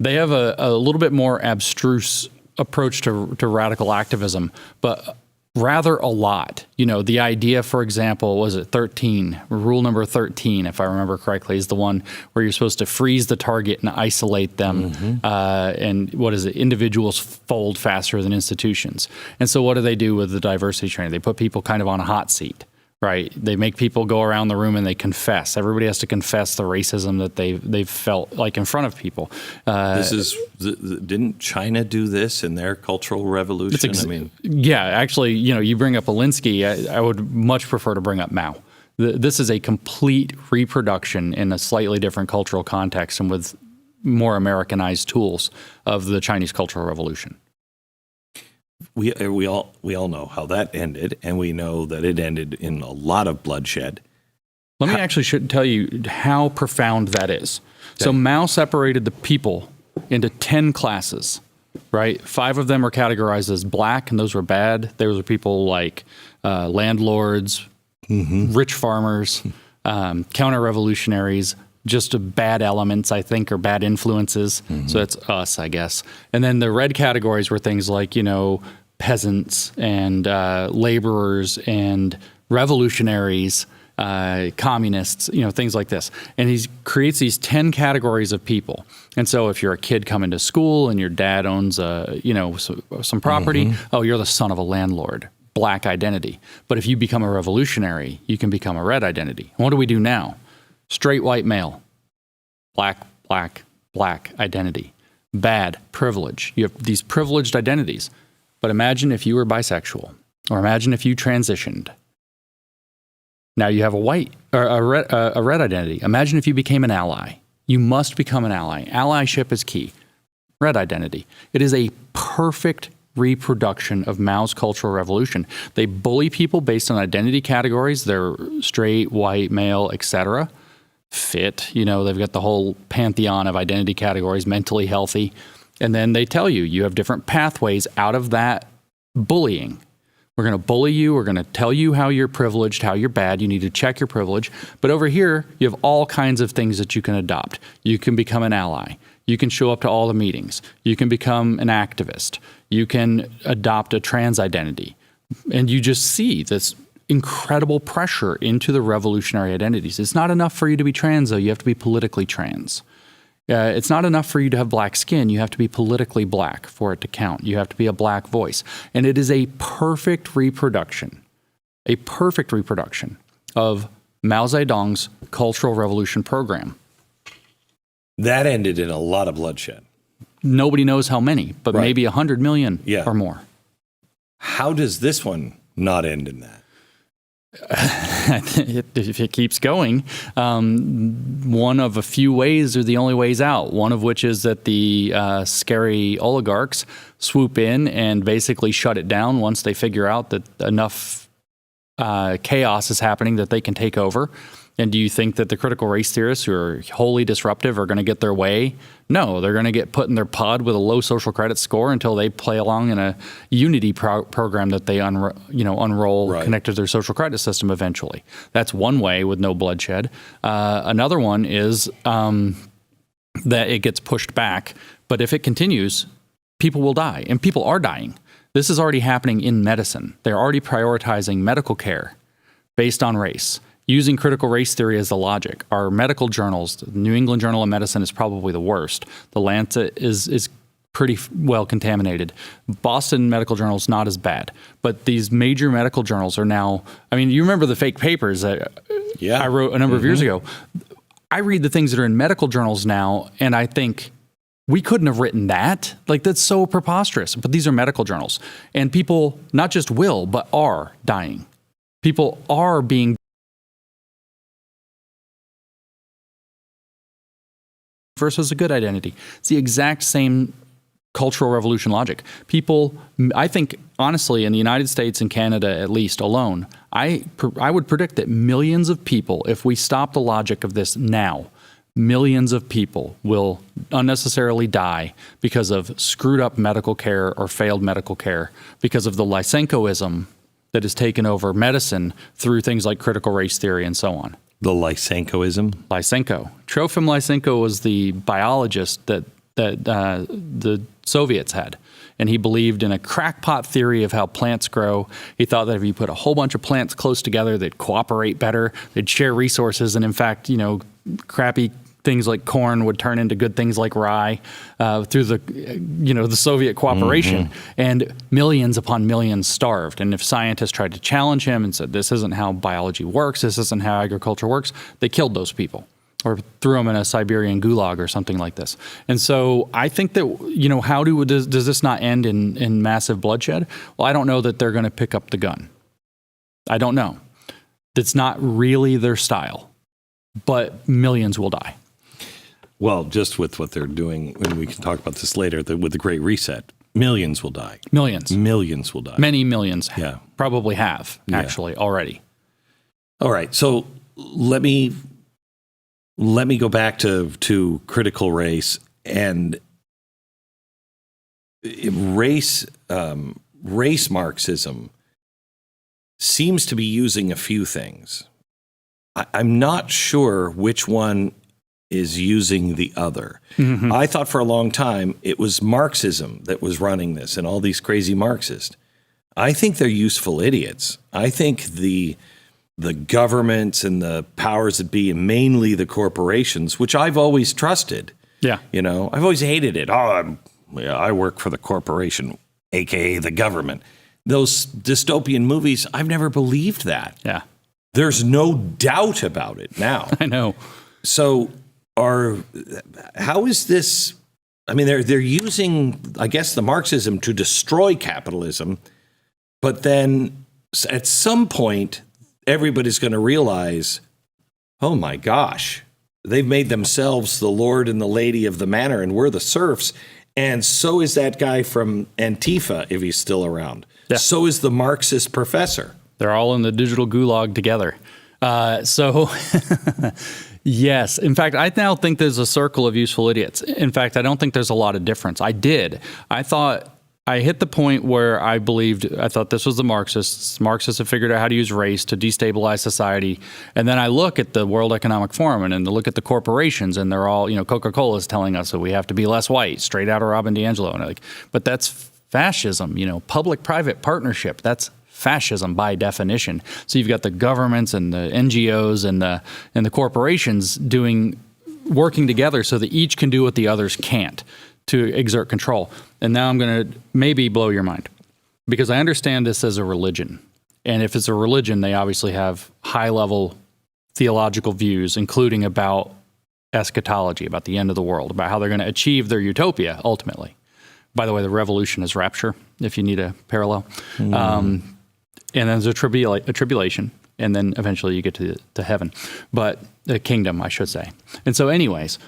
They have a little bit more abstruse approach to radical activism, but rather a lot. The idea, for example, was it 13? Rule number 13, if I remember correctly, is the one where you're supposed to freeze the target and isolate them. And what is it? Individuals fold faster than institutions. And so what do they do with the diversity training? They put people kind of on a hot seat. Right. They make people go around the room and they confess. Everybody has to confess the racism that they've felt like in front of people. Didn't China do this in their Cultural Revolution? Yeah, actually, you bring up Alinsky. I would much prefer to bring up Mao. This is a complete reproduction in a slightly different cultural context and with more Americanized tools of the Chinese Cultural Revolution. We all know how that ended, and we know that it ended in a lot of bloodshed. Let me actually tell you how profound that is. Okay. So Mao separated the people into 10 classes, right? 5 of them are categorized as black, and those were bad. Those were people like landlords, rich farmers, counter-revolutionaries, just bad elements, I think, or bad influences. So that's us, I guess. And then the red categories were things like, peasants and laborers and revolutionaries, communists, things like this. And he creates these 10 categories of people. And so if you're a kid coming to school and your dad owns, some property, oh, you're the son of a landlord. Black identity. But if you become a revolutionary, you can become a red identity. And what do we do now? Straight white male, black identity, bad, privilege. You have these privileged identities. But imagine if you were bisexual, or imagine if you transitioned. Now you have a white or a red identity. Imagine if you became an ally. You must become an ally. Allyship is key. Red identity. It is a perfect reproduction of Mao's Cultural Revolution. They bully people based on identity categories. They're straight, white, male, etc. Fit, they've got the whole pantheon of identity categories, mentally healthy. And then they tell you have different pathways out of that bullying. We're going to bully you. We're going to tell you how you're privileged, how you're bad. You need to check your privilege. But over here, you have all kinds of things that you can adopt. You can become an ally. You can show up to all the meetings. You can become an activist. You can adopt a trans identity. And you just see this incredible pressure into the revolutionary identities. It's not enough for you to be trans, though. You have to be politically trans. It's not enough for you to have black skin. You have to be politically black for it to count. You have to be a black voice. And it is a perfect reproduction of Mao Zedong's Cultural Revolution program. That ended in a lot of bloodshed. Nobody knows how many, but maybe 100 million or more. How does this one not end in that? If it keeps going, one of a few ways are the only ways out. One of which is that the scary oligarchs swoop in and basically shut it down once they figure out that enough chaos is happening that they can take over. And do you think that the critical race theorists who are wholly disruptive are going to get their way? No, they're going to get put in their pod with a low social credit score until they play along in a unity program that they unroll connected to their social credit system eventually. That's one way with no bloodshed. Another one is that it gets pushed back. But if it continues, people will die, and people are dying. This is already happening in medicine. They're already prioritizing medical care based on race, using critical race theory as the logic. Our medical journals, the New England Journal of Medicine is probably the worst. The Lancet is pretty well contaminated. Boston Medical Journal is not as bad. But these major medical journals are now, I mean, you remember the fake papers that I wrote a number of years ago. I read the things that are in medical journals now, and I think, we couldn't have written that. Like, that's so preposterous. But these are medical journals. And people not just will, but are dying. People are being versus a good identity. It's the exact same cultural revolution logic. People, I think, honestly, in the United States and Canada at least alone, I would predict that millions of people, if we stop the logic of this now, millions of people will unnecessarily die because of screwed up medical care or failed medical care, because of the Lysenkoism that has taken over medicine through things like critical race theory and so on. The Lysenkoism? Lysenko. Trofim Lysenko was the biologist that the Soviets had. And he believed in a crackpot theory of how plants grow. He thought that if you put a whole bunch of plants close together, they'd cooperate better, they'd share resources, and in fact, crappy things like corn would turn into good things like rye through the Soviet cooperation. And millions upon millions starved. And if scientists tried to challenge him and said, this isn't how biology works, this isn't how agriculture works, they killed those people or threw them in a Siberian gulag or something like this. And so I think that, how does this not end in massive bloodshed? Well, I don't know that they're going to pick up the gun. I don't know. It's not really their style, but millions will die. Well, just with what they're doing, and we can talk about this later, with the Great Reset, millions will die. Millions. Millions will die. Many millions Yeah. probably have, actually, already. All right. So let me go back to critical race and race Marxism seems to be using a few things. I'm not sure which one is using the other. I thought for a long time it was Marxism that was running this and all these crazy Marxists. I think they're useful idiots. I think the governments and the powers that be, and mainly the corporations, which I've always trusted. Yeah. I've always hated it. I work for the corporation, AKA the government. Those dystopian movies, I've never believed that. Yeah. There's no doubt about it now. I know. So how is this? I mean, they're using, I guess, the Marxism to destroy capitalism, but then at some point, everybody's going to realize, oh my gosh, they've made themselves the lord and the lady of the manor, and we're the serfs. And so is that guy from Antifa, if he's still around. Yeah. So is the Marxist professor. They're all in the digital gulag together. Yes. In fact, I now think there's a circle of useful idiots. In fact, I don't think there's a lot of difference. I thought I hit the point where I thought this was the Marxists. Marxists have figured out how to use race to destabilize society. And then I look at the World Economic Forum and look at the corporations, and they're all, Coca-Cola is telling us that we have to be less white, straight out of Robin DiAngelo. And but that's fascism, public-private partnership. That's fascism by definition. So you've got the governments and the NGOs and the corporations doing working together so that each can do what the others can't to exert control. And now I'm going to maybe blow your mind, because I understand this as a religion. And if it's a religion, they obviously have high-level theological views, including about eschatology, about the end of the world, about how they're going to achieve their utopia ultimately. By the way, the revolution is rapture, if you need a parallel. And then there's a tribulation, and then eventually you get to heaven. But the kingdom, I should say. And so anyways,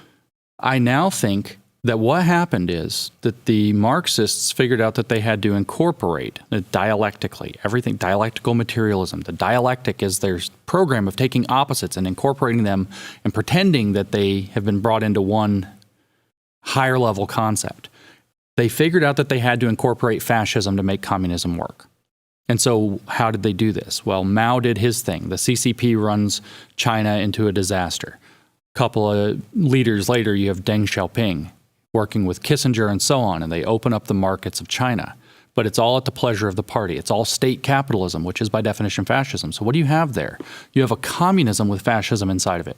I now think that what happened is that the Marxists figured out that they had to incorporate dialectically everything, dialectical materialism. The dialectic is their program of taking opposites and incorporating them and pretending that they have been brought into one higher level concept. They figured out that they had to incorporate fascism to make communism work. And so how did they do this? Well, Mao did his thing. The CCP runs China into a disaster. A couple of leaders later, you have Deng Xiaoping working with Kissinger and so on, and they open up the markets of China. But it's all at the pleasure of the party. It's all state capitalism, which is by definition fascism. So what do you have there? You have a communism with fascism inside of it,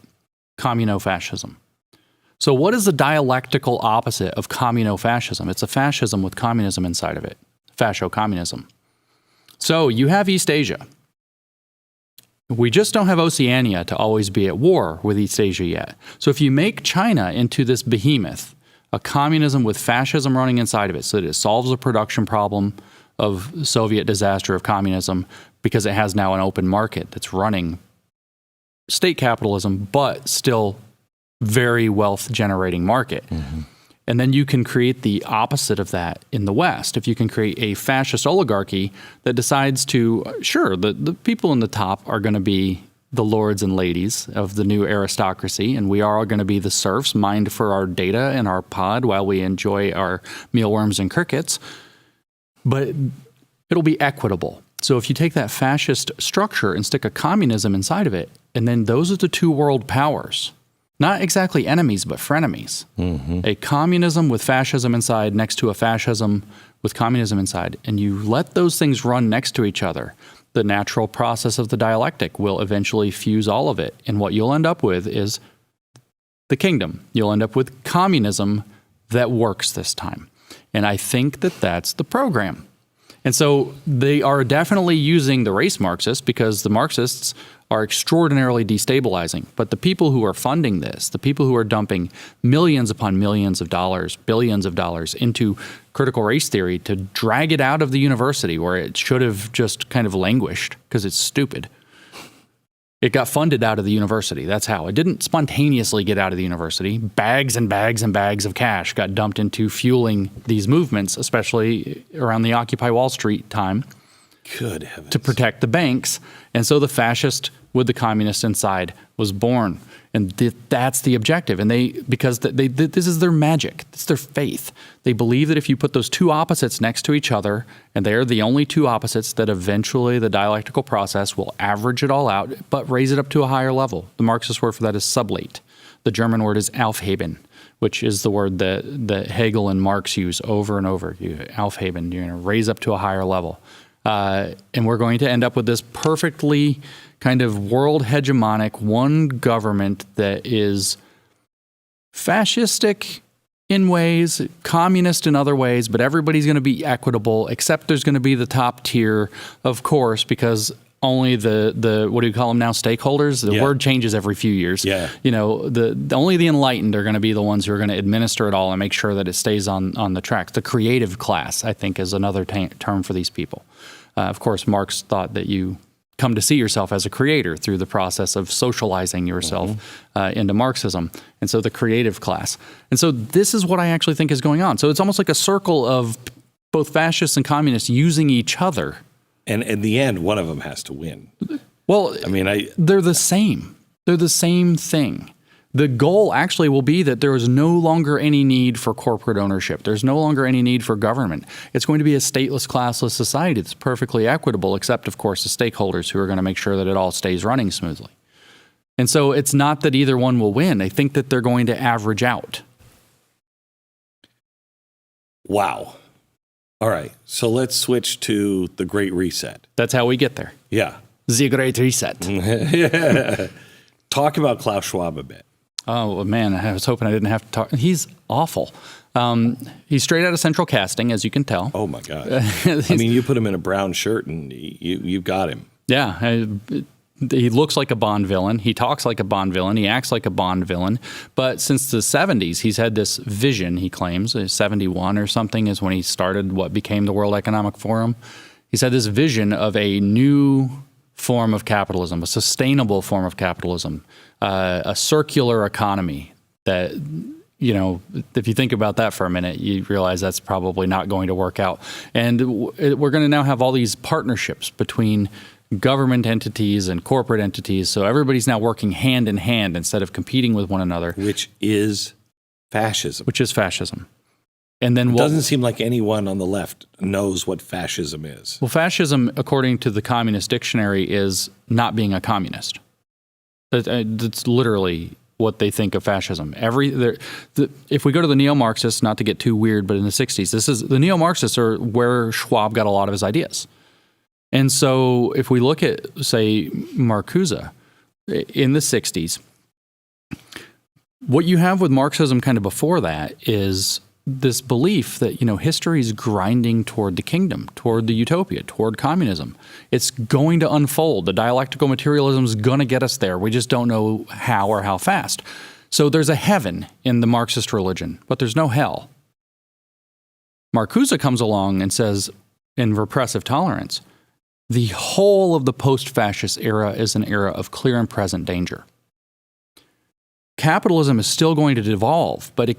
communo-fascism. So what is the dialectical opposite of communo-fascism? It's a fascism with communism inside of it, fascio-communism. So you have East Asia. We just don't have Oceania to always be at war with East Asia yet. So if you make China into this behemoth, a communism with fascism running inside of it so that it solves the production problem of Soviet disaster of communism because it has now an open market that's running state capitalism, but still very wealth-generating market. Mm-hmm. And then you can create the opposite of that in the West. If you can create a fascist oligarchy that decides to, sure, the people in the top are going to be the lords and ladies of the new aristocracy, and we are all going to be the serfs, mined for our data and our pod while we enjoy our mealworms and crickets. But it'll be equitable. So if you take that fascist structure and stick a communism inside of it, and then those are the two world powers, not exactly enemies, but frenemies. Mm-hmm. A communism with fascism inside next to a fascism with communism inside, and you let those things run next to each other, the natural process of the dialectic will eventually fuse all of it. And what you'll end up with is the kingdom. You'll end up with communism that works this time. And I think that that's the program. And so they are definitely using the race Marxists because the Marxists are extraordinarily destabilizing. But the people who are funding this, the people who are dumping millions upon millions of dollars, billions of dollars into critical race theory to drag it out of the university where it should have just kind of languished because it's stupid. It got funded out of the university. That's how. It didn't spontaneously get out of the university. Bags and bags and bags of cash got dumped into fueling these movements, especially around the Occupy Wall Street time. Good heavens. To protect the banks. And so the fascist with the communist inside was born. And that's the objective. And because this is their magic. It's their faith. They believe that if you put those two opposites next to each other, and they're the only two opposites, that eventually the dialectical process will average it all out, but raise it up to a higher level. The Marxist word for that is sublate. The German word is Aufheben, which is the word that Hegel and Marx use over and over. Aufheben, you're going to raise up to a higher level. And we're going to end up with this perfectly kind of world hegemonic one government that is fascistic in ways, communist in other ways, but everybody's going to be equitable, except there's going to be the top tier, of course, because only the what do you call them now, stakeholders? The word changes every few years. Yeah. You know, only the enlightened are going to be the ones who are going to administer it all and make sure that it stays on the tracks. The creative class, I think, is another term for these people. Of course, Marx thought that you come to see yourself as a creator through the process of socializing yourself into Marxism. And so the creative class. And so this is what I actually think is going on. So it's almost like a circle of both fascists and communists using each other. And in the end, one of them has to win. Well, I mean, they're the same. They're the same thing. The goal actually will be that there is no longer any need for corporate ownership. There's no longer any need for government. It's going to be a stateless, classless society that's perfectly equitable, except, of course, the stakeholders who are going to make sure that it all stays running smoothly. And so it's not that either one will win. I think that they're going to average out. Wow. All right. So let's switch to the Great Reset. That's how we get there. Yeah. The Great Reset. Yeah. Talk about Klaus Schwab a bit. Oh, man, I was hoping I didn't have to talk. He's awful. He's straight out of Central Casting, as you can tell. Oh, my God. I mean, you put him in a brown shirt and you've got him. Yeah. He looks like a Bond villain. He talks like a Bond villain. He acts like a Bond villain. But since the 70s, he's had this vision, he claims, 71 or something is when he started what became the World Economic Forum. He's had this vision of a new form of capitalism, a sustainable form of capitalism, a circular economy that, you know, if you think about that for a minute, you realize that's probably not going to work out. And we're going to now have all these partnerships between government entities and corporate entities. So everybody's now working hand in hand instead of competing with one another. Which is fascism. And then it doesn't seem like anyone on the left knows what fascism is. Well, fascism, according to the Communist Dictionary, is not being a communist. That's literally what they think of fascism. If we go to the neo-Marxists, not to get too weird, but in the 60s, the neo-Marxists are where Schwab got a lot of his ideas. And so if we look at, say, Marcuse in the 60s, what you have with Marxism kind of before that is this belief that, you know, history is grinding toward the kingdom, toward the utopia, toward communism. It's going to unfold. The dialectical materialism is going to get us there. We just don't know how or how fast. So there's a heaven in the Marxist religion, but there's no hell. Marcuse comes along and says, in Repressive Tolerance, the whole of the post-fascist era is an era of clear and present danger. Capitalism is still going to devolve, but it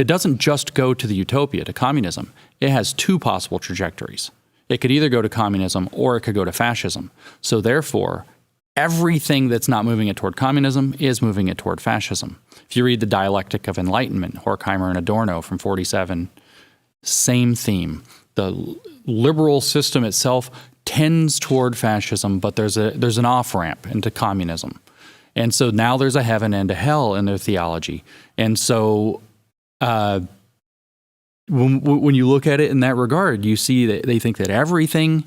doesn't just go to the utopia, to communism. It has two possible trajectories. It could either go to communism or it could go to fascism. So therefore, everything that's not moving it toward communism is moving it toward fascism. If you read The Dialectic of Enlightenment, Horkheimer and Adorno from 1947, same theme. The liberal system itself tends toward fascism, but there's an off-ramp into communism. And so now there's a heaven and a hell in their theology. And so when you look at it in that regard, you see that they think that everything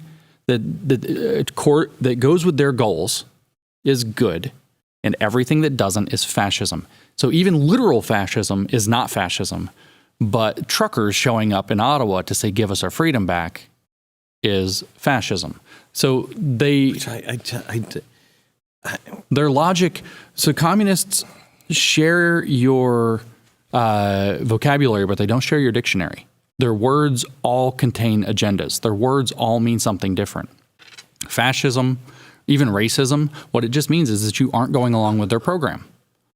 that goes with their goals is good, and everything that doesn't is fascism. So even literal fascism is not fascism, but truckers showing up in Ottawa to say, give us our freedom back, is fascism. So their logic, so communists share your vocabulary, but they don't share your dictionary. Their words all contain agendas. Their words all mean something different. Fascism, even racism, what it just means is that you aren't going along with their program.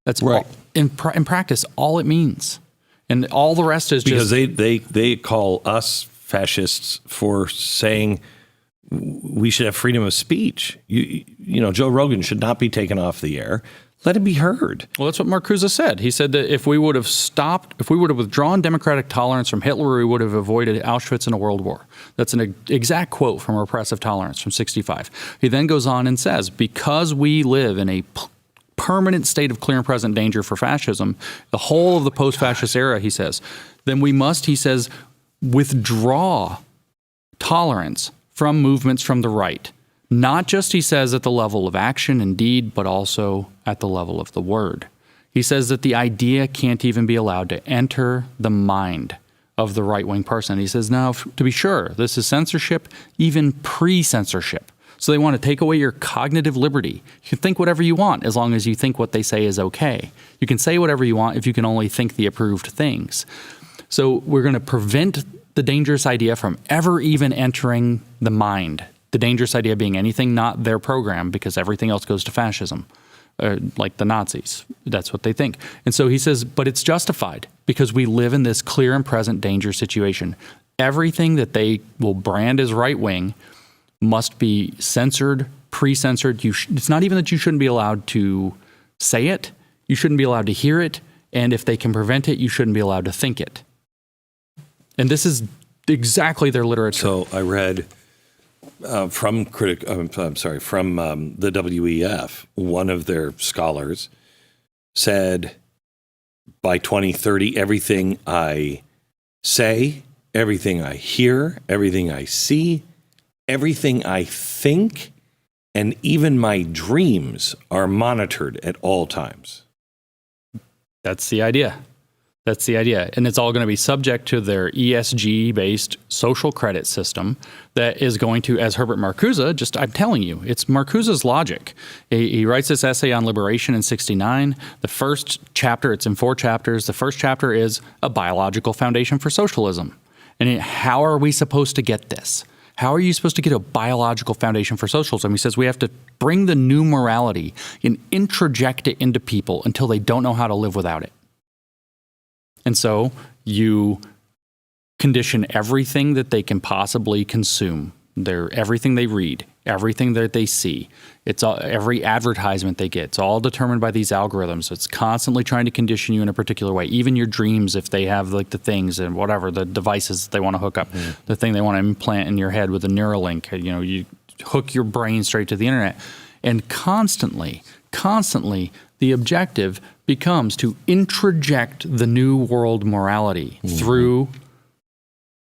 That's right. In practice, all it means. And all the rest is because they call us fascists for saying we should have freedom of speech. You know, Joe Rogan should not be taken off the air. Let it be heard. Well, that's what Marcuse said. He said that if we would have withdrawn democratic tolerance from Hitler, we would have avoided Auschwitz and a world war. That's an exact quote from Repressive Tolerance from 1965. He then goes on and says, because we live in a permanent state of clear and present danger for fascism, the whole of the post-fascist era, he says, then we must, he says, withdraw tolerance from movements from the right. Not just, he says, at the level of action and deed, but also at the level of the word. He says that the idea can't even be allowed to enter the mind of the right-wing person. He says, now, to be sure, this is censorship, even pre-censorship. So they want to take away your cognitive liberty. You can think whatever you want as long as you think what they say is okay. You can say whatever you want if you can only think the approved things. So we're going to prevent the dangerous idea from ever even entering the mind. The dangerous idea being anything not their program, because everything else goes to fascism, like the Nazis. That's what they think. And so he says, but it's justified because we live in this clear and present danger situation. Everything that they will brand as right-wing must be censored, pre-censored. It's not even that you shouldn't be allowed to say it. You shouldn't be allowed to hear it. And if they can prevent it, you shouldn't be allowed to think it. And this is exactly their literature. So I read from the WEF, one of their scholars said, by 2030, everything I say, everything I hear, everything I see, everything I think, and even my dreams are monitored at all times. That's the idea. That's the idea. And it's all going to be subject to their ESG-based social credit system that is going to, as Herbert Marcuse, I'm telling you, it's Marcuse's logic. He writes this essay on liberation in 1969. The first chapter, it's in 4 chapters. The first chapter is a biological foundation for socialism. And how are we supposed to get this? How are you supposed to get a biological foundation for socialism? He says we have to bring the new morality and introject it into people until they don't know how to live without it. And so you condition everything that they can possibly consume, everything they read, everything that they see. It's all, every advertisement they get. It's all determined by these algorithms. It's constantly trying to condition you in a particular way. Even your dreams, if they have like the things and whatever, the devices they want to hook up, the thing they want to implant in your head with a Neuralink, you hook your brain straight to the internet. And constantly, the objective becomes to introject the new world morality through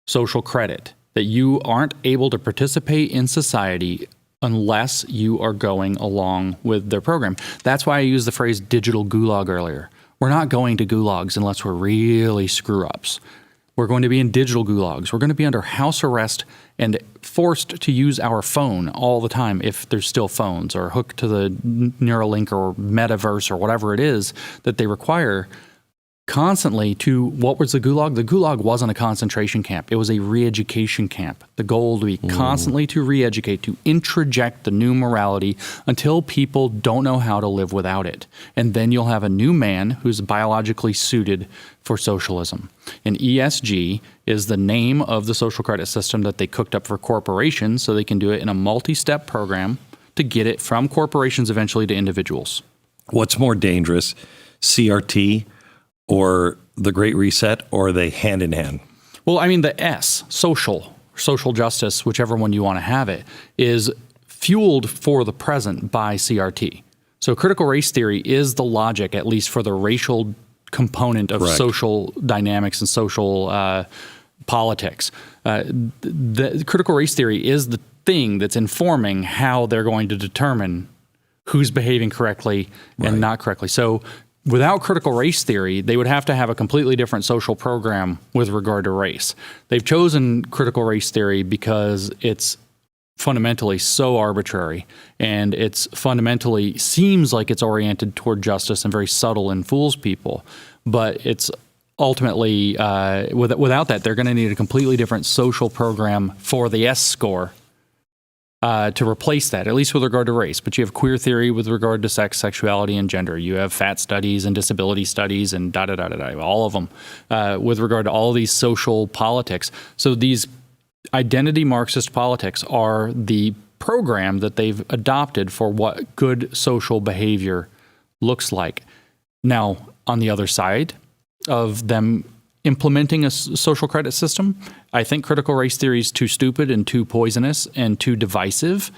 social credit, that you aren't able to participate in society unless you are going along with their program. That's why I used the phrase digital gulag earlier. We're not going to gulags unless we're really screw-ups. We're going to be in digital gulags. We're going to be under house arrest and forced to use our phone all the time if there's still phones, or hooked to the Neuralink or metaverse or whatever it is that they require constantly to, what was the gulag? The gulag wasn't a concentration camp. It was a re-education camp. The goal to be constantly to re-educate, to introject the new morality until people don't know how to live without it. And then you'll have a new man who's biologically suited for socialism. And ESG is the name of the social credit system that they cooked up for corporations so they can do it in a multi-step program to get it from corporations eventually to individuals. What's more dangerous, CRT or the Great Reset, or are they hand in hand? Well, I mean, the S, social justice, whichever one you want to have it, is fueled for the present by CRT. So critical race theory is the logic, at least for the racial component of social dynamics and social politics. The critical race theory is the thing that's informing how they're going to determine who's behaving correctly and not correctly. So without critical race theory, they would have to have a completely different social program with regard to race. They've chosen critical race theory because it's fundamentally so arbitrary, and it's fundamentally seems like it's oriented toward justice and very subtle and fools people. But it's ultimately, without that, they're going to need a completely different social program for the S score to replace that, at least with regard to race. But you have queer theory with regard to sex, sexuality, and gender. You have fat studies and disability studies and all of them with regard to all these social politics. So these identity Marxist politics are the program that they've adopted for what good social behavior looks like. Now, on the other side of them implementing a social credit system, I think critical race theory is too stupid and too poisonous and too divisive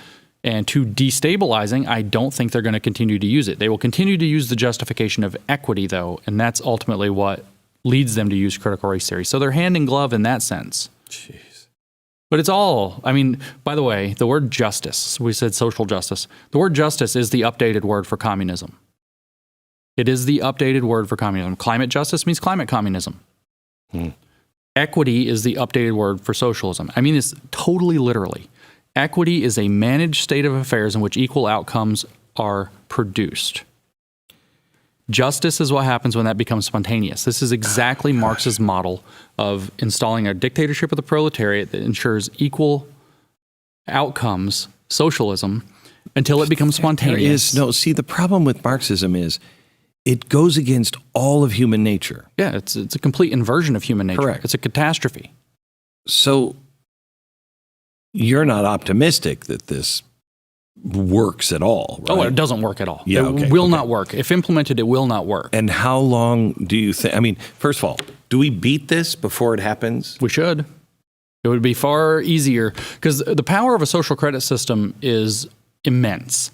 and too destabilizing. I don't think they're going to continue to use it. They will continue to use the justification of equity, though, and that's ultimately what leads them to use critical race theory. So they're hand in glove in that sense. Jeez. But it's all, I mean, by the way, the word justice, we said social justice. The word justice is the updated word for communism. It is the updated word for communism. Climate justice means climate communism. Equity is the updated word for socialism. I mean this totally literally. Equity is a managed state of affairs in which equal outcomes are produced. Justice is what happens when that becomes spontaneous. This is exactly Marx's model of installing a dictatorship of the proletariat that ensures equal outcomes, socialism, until it becomes spontaneous. The problem with Marxism is it goes against all of human nature. Yeah, it's a complete inversion of human nature. Correct. It's a catastrophe. So you're not optimistic that this works at all, right? Oh, it doesn't work at all. Yeah, it will not work. If implemented, it will not work. And how long do you think? I mean, first of all, do we beat this before it happens? We should. It would be far easier because the power of a social credit system is immense.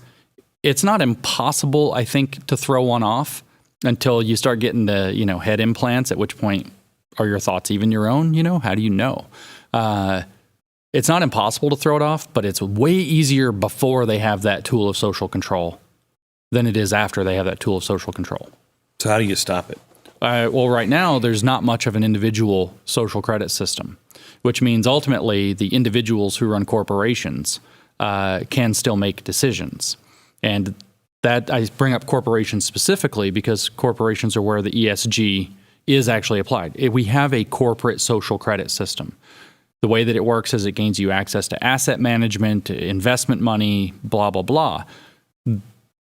It's not impossible, I think, to throw one off until you start getting the, head implants, at which point are your thoughts even your own? How do you know? It's not impossible to throw it off, but it's way easier before they have that tool of social control than it is after they have that tool of social control. So how do you stop it? Well, right now, there's not much of an individual social credit system, which means ultimately the individuals who run corporations can still make decisions. And that I bring up corporations specifically because corporations are where the ESG is actually applied. We have a corporate social credit system. The way that it works is it gains you access to asset management, investment money, blah, blah, blah.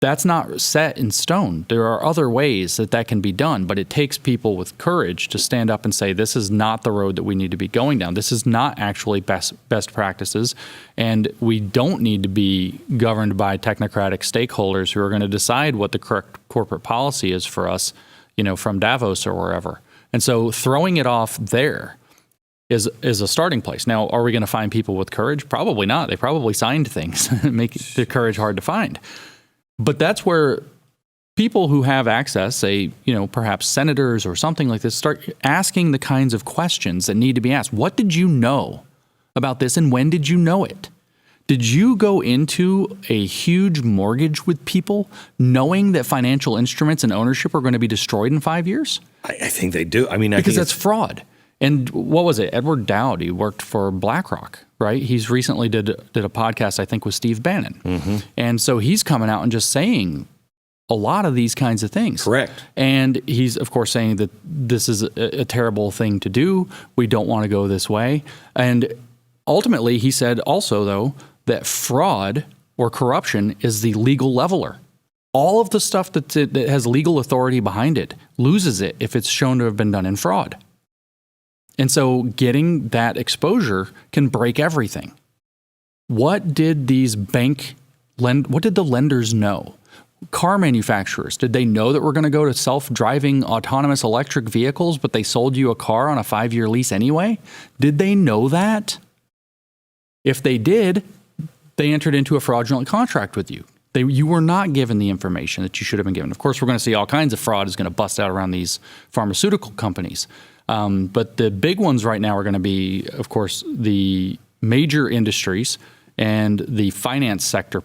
That's not set in stone. There are other ways that can be done, but it takes people with courage to stand up and say, this is not the road that we need to be going down. This is not actually best practices, and we don't need to be governed by technocratic stakeholders who are going to decide what the correct corporate policy is for us, from Davos or wherever. And so throwing it off there is a starting place. Now, are we going to find people with courage? Probably not. They probably signed things that make the courage hard to find. But that's where people who have access, say, perhaps senators or something like this, start asking the kinds of questions that need to be asked. What did you know about this, and when did you know it? Did you go into a huge mortgage with people knowing that financial instruments and ownership are going to be destroyed in 5 years? I think they do. Because that's fraud. And what was it? Edward Dowd, he worked for BlackRock, right? He's recently did a podcast, I think, with Steve Bannon. Mm-hmm. And so he's coming out and just saying a lot of these kinds of things. Correct. And he's, of course, saying that this is a terrible thing to do. We don't want to go this way. And ultimately, he said also, though, that fraud or corruption is the legal leveler. All of the stuff that has legal authority behind it loses it if it's shown to have been done in fraud. And so getting that exposure can break everything. What did what did the lenders know? Car manufacturers, did they know that we're going to go to self-driving autonomous electric vehicles, but they sold you a car on a 5-year lease anyway? Did they know that? If they did, they entered into a fraudulent contract with you. You were not given the information that you should have been given. Of course, we're going to see all kinds of fraud is going to bust out around these pharmaceutical companies. But the big ones right now are going to be, of course, the major industries and the finance sector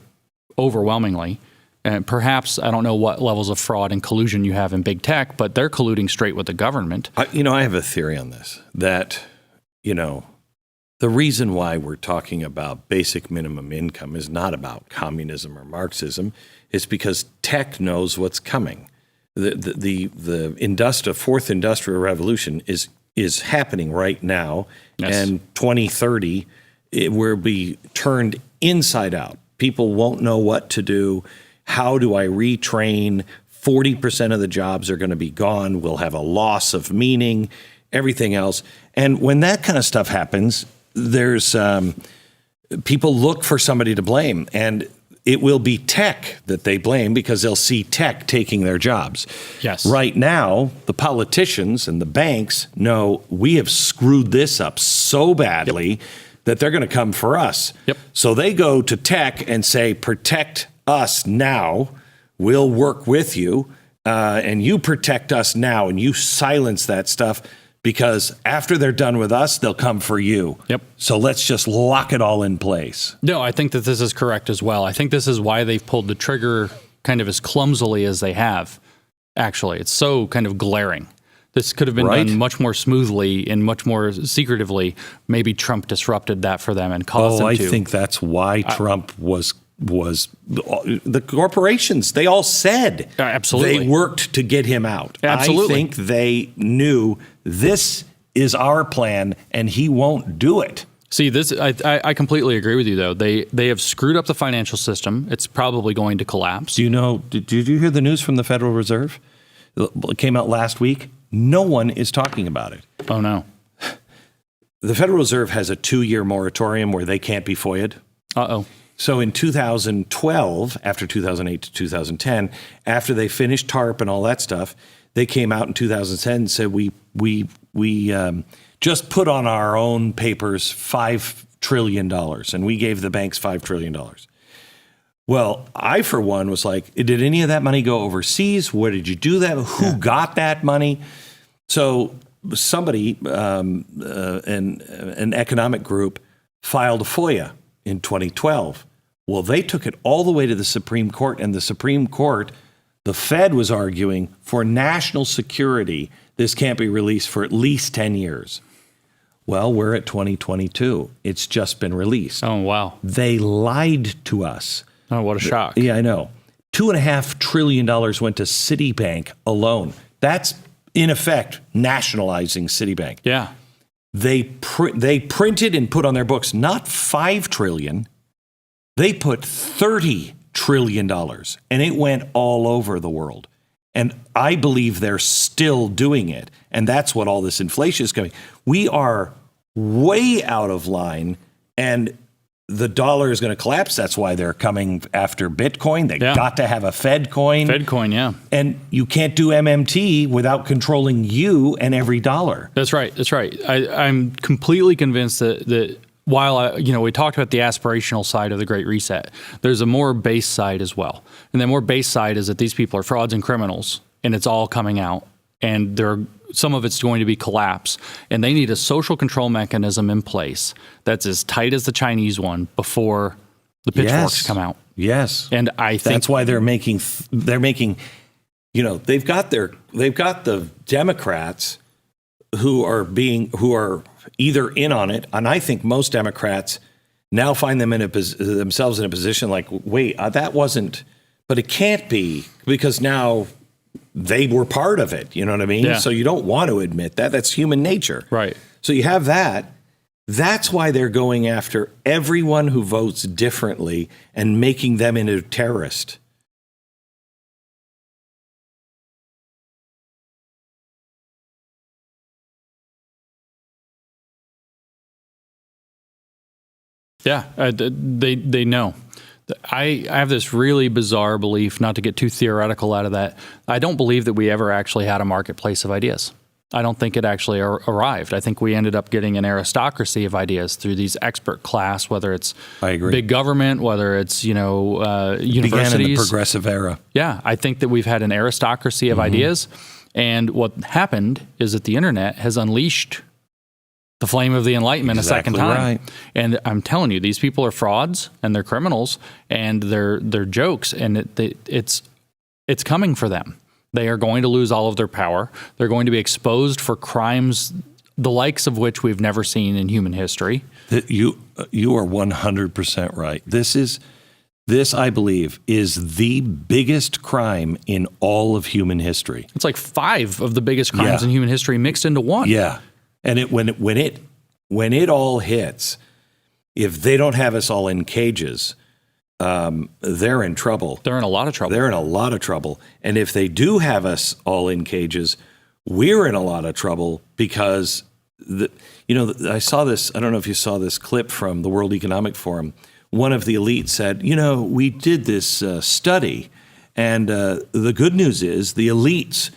overwhelmingly. And perhaps, I don't know what levels of fraud and collusion you have in big tech, but they're colluding straight with the government. I have a theory on this, that, the reason why we're talking about basic minimum income is not about communism or Marxism. It's because tech knows what's coming. The fourth industrial revolution is happening right now, yes. And 2030 it will be turned inside out. People won't know what to do. How do I retrain? 40% of the jobs are going to be gone. We'll have a loss of meaning, everything else. And when that kind of stuff happens, there's people look for somebody to blame, and it will be tech that they blame because they'll see tech taking their jobs. Yes. Right now, the politicians and the banks know we have screwed this up so badly that they're going to come for us. Yep. So they go to tech and say, protect us now. We'll work with you. And you protect us now, and you silence that stuff, because after they're done with us, they'll come for you. Yep. So let's just lock it all in place. No, I think that this is correct as well. I think this is why they've pulled the trigger kind of as clumsily as they have. Actually, it's so kind of glaring. This could have been done much more smoothly and much more secretively. Maybe Trump disrupted that for them and caused them to. I think that's why Trump was the corporations. They all said absolutely they worked to get him out. Absolutely. I think they knew this is our plan, and he won't do it. See, this I completely agree with you, though. They have screwed up the financial system. It's probably going to collapse. Do you know? Did you hear the news from the Federal Reserve? It came out last week. No one is talking about it. Oh no. The Federal Reserve has a 2-year moratorium where they can't be FOIA'd. Uh-oh. So in 2012, after 2008 to 2010, after they finished TARP and all that stuff, they came out in 2010 and said, we just put on our own papers $5 trillion, and we gave the banks $5 trillion. Well, I, for one, was like, did any of that money go overseas? Where did you do that? Who got that money? So somebody, an economic group, filed a FOIA in 2012. Well, they took it all the way to the Supreme Court, and the Supreme Court The Fed was arguing for national security, this can't be released for at least 10 years. Well, we're at 2022. It's just been released. Oh, wow. They lied to us. Oh, what a shock. Yeah, I know. $2.5 trillion went to Citibank alone. That's, in effect, nationalizing Citibank. Yeah. They printed and put on their books not $5 trillion. They put $30 trillion, and it went all over the world. And I believe they're still doing it. And that's what all this inflation is coming. We are way out of line, and the dollar is going to collapse. That's why they're coming after Bitcoin. They got to have a Fed coin. Fed coin, yeah. And you can't do MMT without controlling you and every dollar. That's right. That's right. I'm completely convinced that while we talked about the aspirational side of the Great Reset, there's a more base side as well. And the more base side is that these people are frauds and criminals, and it's all coming out. And some of it's going to be collapse. And they need a social control mechanism in place that's as tight as the Chinese one before the pitchforks come out. Yes. And I think that's why they're making, they've got the Democrats who are either in on it. And I think most Democrats now find themselves in a position like, wait, that wasn't, but it can't be, because now they were part of it. You know what I mean? Yeah. So you don't want to admit that. That's human nature. Right. So you have that. That's why they're going after everyone who votes differently and making them into a terrorist. Yeah, they know. I have this really bizarre belief, not to get too theoretical out of that. I don't believe that we ever actually had a marketplace of ideas. I don't think it actually arrived. I think we ended up getting an aristocracy of ideas through these expert class, whether it's big government, whether it's universities. Began in the progressive era. Yeah, I think that we've had an aristocracy of ideas, and what happened is that the internet has unleashed the flame of the Enlightenment a second time. Right. And I'm telling you, these people are frauds and they're criminals and they're jokes, and it's coming for them. They are going to lose all of their power. They're going to be exposed for crimes the likes of which we've never seen in human history. You are 100% right. This, I believe, is the biggest crime in all of human history. It's like 5 of the biggest crimes in human history mixed into one. Yeah. And when it all hits, if they don't have us all in cages, they're in trouble. They're in a lot of trouble. They're in a lot of trouble. And if they do have us all in cages, we're in a lot of trouble because I saw this. I don't know if you saw this clip from the World Economic Forum. One of the elites said, we did this study, and the good news is the elites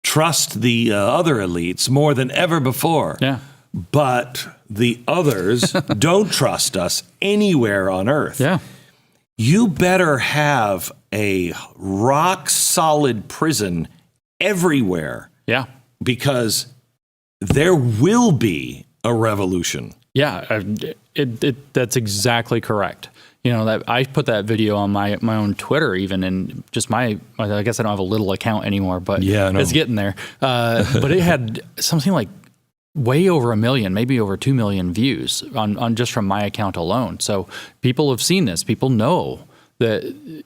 trust the other elites more than ever before. Yeah. But the others don't trust us anywhere on earth. Yeah. You better have a rock solid prison everywhere. Yeah. Because there will be a revolution. Yeah. That's exactly correct. That I put that video on my own Twitter, even, and just I guess I don't have a little account anymore, but it's getting there. But it had something like way over 1 million, maybe over 2 million views on just from my account alone. So people have seen this. People know that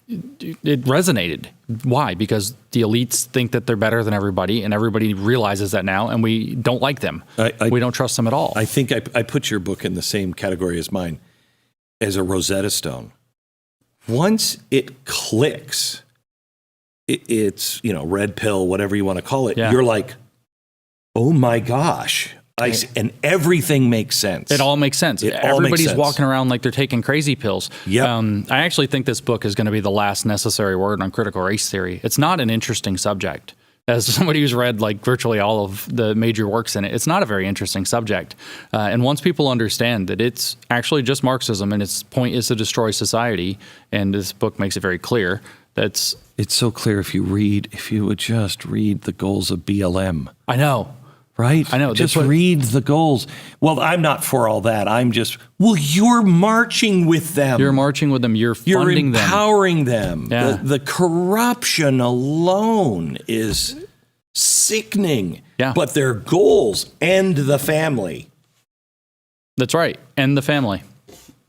it resonated. Why? Because the elites think that they're better than everybody, and everybody realizes that now, and we don't like them. We don't trust them at all. I think I put your book in the same category as mine, as a Rosetta Stone. Once it clicks, it's, red pill, whatever you want to call it, you're like, oh my gosh. And everything makes sense. It all makes sense. Everybody's walking around like they're taking crazy pills. Yep. I actually think this book is going to be the last necessary word on critical race theory. It's not an interesting subject. As somebody who's read like virtually all of the major works in it, it's not a very interesting subject. And once people understand that it's actually just Marxism and its point is to destroy society, and this book makes it very clear, it's so clear if you would just read the goals of BLM. I know. Right? I know. Just read the goals. Well, I'm not for all that. You're marching with them. You're marching with them. You're funding them. You're empowering them. Yeah. The corruption alone is sickening. Yeah. But their goals end the family. That's right. End the family.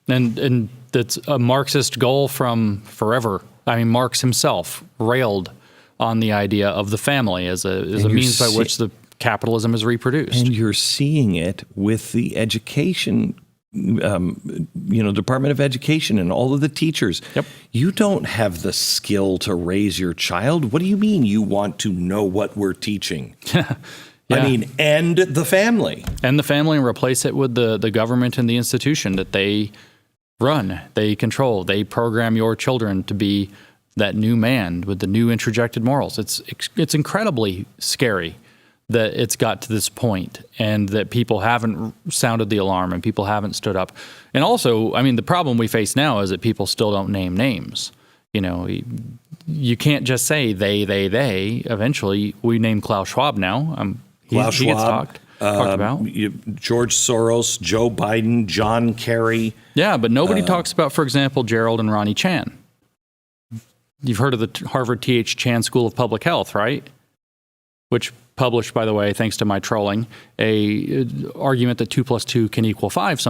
And that's a Marxist goal from forever. I mean, Marx himself railed on the idea of the family as a means by which the capitalism is reproduced. And you're seeing it with the education, Department of Education and all of the teachers. Yep. You don't have the skill to raise your child. What do you mean you want to know what we're teaching? Yeah. I mean, end the family. End the family and replace it with the government and the institution that they run, they control. They program your children to be that new man with the new introjected morals. It's incredibly scary that it's got to this point and that people haven't sounded the alarm and people haven't stood up. And also, I mean, the problem we face now is that people still don't name names. You can't just say they. Eventually, we name Klaus Schwab now. Klaus he gets Schwab, talked about. George Soros, Joe Biden, John Kerry. Yeah, but nobody talks about, for example, Gerald and Ronnie Chan. You've heard of the Harvard T.H. Chan School of Public Health, right? Which published, by the way, thanks to my trolling, a argument that 2 + 2 can equal 5,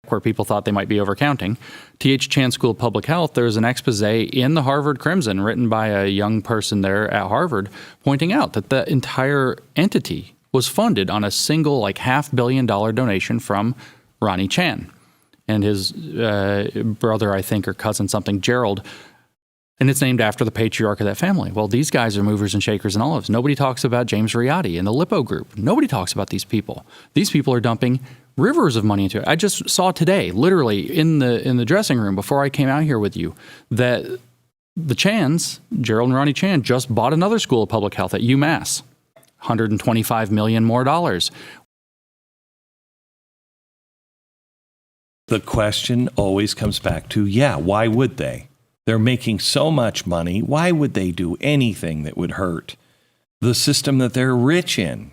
where people thought they might be overcounting. T.H. Chan School of Public Health, there's an expose in the Harvard Crimson written by a young person there at Harvard pointing out that the entire entity was funded on a single $500 million donation from Ronnie Chan and his brother, I think, or cousin something, Gerald. And it's named after the patriarch of that family. Well, these guys are movers and shakers and olives. Nobody talks about James Riotti and the Lippo Group. Nobody talks about these people. These people are dumping rivers of money into it. I just saw today, literally in the dressing room before I came out here with you, that the Chans, Gerald and Ronnie Chan, just bought another school of public health at UMass. $125 million more. The question always comes back to, why would they? They're making so much money. Why would they do anything that would hurt the system that they're rich in?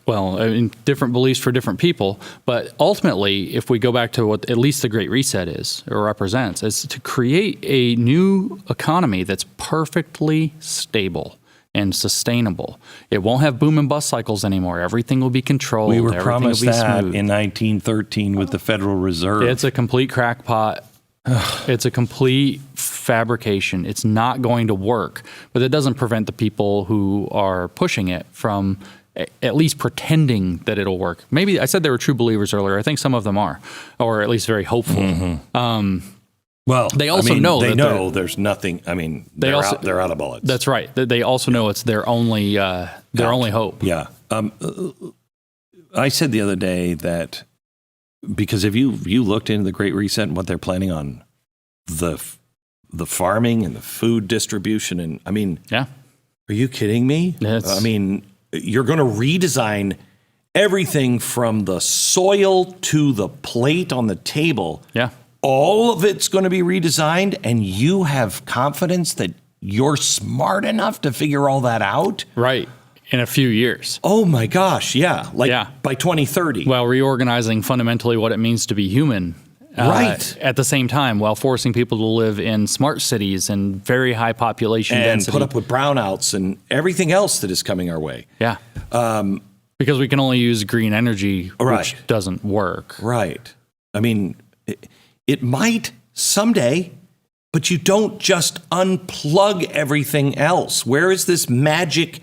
Well, I mean, different beliefs for different people. But ultimately, if we go back to what at least the Great Reset is or represents, is to create a new economy that's perfectly stable and sustainable. It won't have boom and bust cycles anymore. Everything will be controlled. We were promised that smooth. in 1913 with the Federal Reserve. It's a complete crackpot. It's a complete fabrication. It's not going to work. But it doesn't prevent the people who are pushing it from at least pretending that it'll work. Maybe I said they were true believers earlier. I think some of them are, or at least very hopeful. Mm-hmm. Well, they also know they know there's nothing. I mean, they're out of bullets. That's right. They also know it's their only hope. Yeah. I said the other day that because if you looked into the Great Reset and what they're planning on the farming and the food distribution, and I mean, are you kidding me? I mean, you're going to redesign everything from the soil to the plate on the table. Yeah. All of it's going to be redesigned, and you have confidence that you're smart enough to figure all that out? Right. In a few years. Oh my gosh, yeah. By 2030. While reorganizing fundamentally what it means to be human. Right. At the same time, while forcing people to live in smart cities and very high population density. And put up with brownouts and everything else that is coming our way. Yeah. Because we can only use green energy, which doesn't work. Right. I mean, it might someday, but you don't just unplug everything else. Where is this magic,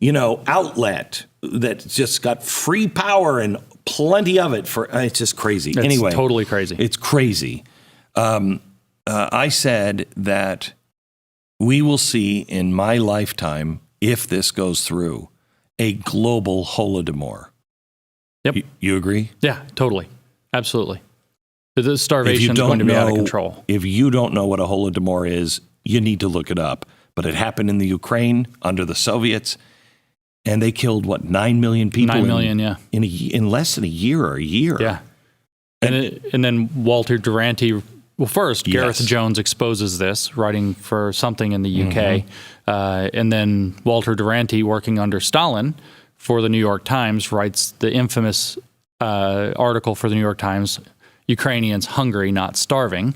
outlet that's just got free power and plenty of it it's just crazy. It's totally crazy. It's crazy. I said that we will see in my lifetime, if this goes through, a global Holodomor. Yep. You agree? Yeah, totally. Absolutely. The starvation is going to be out of control. If you don't know what a Holodomor is, you need to look it up. But it happened in the Ukraine under the Soviets, and they killed, 9 million people? 9 million, in less than a year. Yeah. And then Walter Duranty, first, Gareth Jones exposes this, writing for something in the UK. And then Walter Duranty, working under Stalin, for the New York Times, writes the infamous article for the New York Times, Ukrainians hungry, not starving,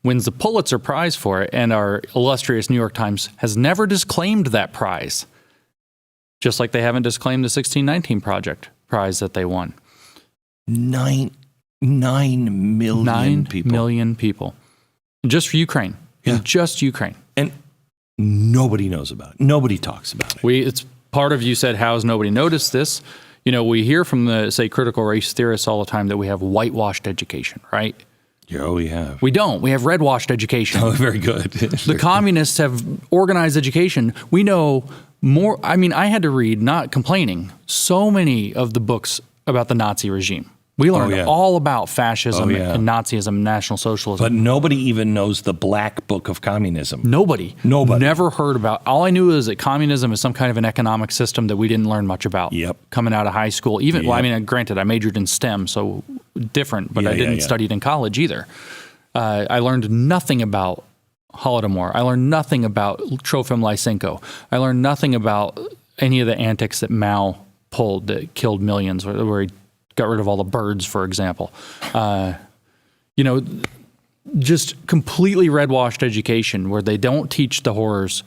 wins the Pulitzer Prize for it, and our illustrious New York Times has never disclaimed that prize, just like they haven't disclaimed the 1619 Project prize that they won. 9 million 9 people. million people. Just for Ukraine. Yeah. Just Ukraine. And nobody knows about it. Nobody talks about it. It's part of you said, how has nobody noticed this? You know, we hear from the, say, critical race theorists all the time that we have whitewashed education, right? Yeah, we have. We don't. We have redwashed education. Oh, very good. The communists have organized education. We know more. I mean, I had to read, not complaining, so many of the books about the Nazi regime. We learned all about fascism and Nazism and National Socialism. But nobody even knows the black book of communism. Nobody. Nobody. Never heard about. All I knew is that communism is some kind of an economic system that we didn't learn much about. Yep. Coming out of high school. Even, well, I mean, granted, I majored in STEM, so different, but I didn't study it in college either. I learned nothing about Holodomor. I learned nothing about Trofim Lysenko. I learned nothing about any of the antics that Mao pulled that killed millions, where he got rid of all the birds, for example. You know, just completely redwashed education where they don't teach the horrors.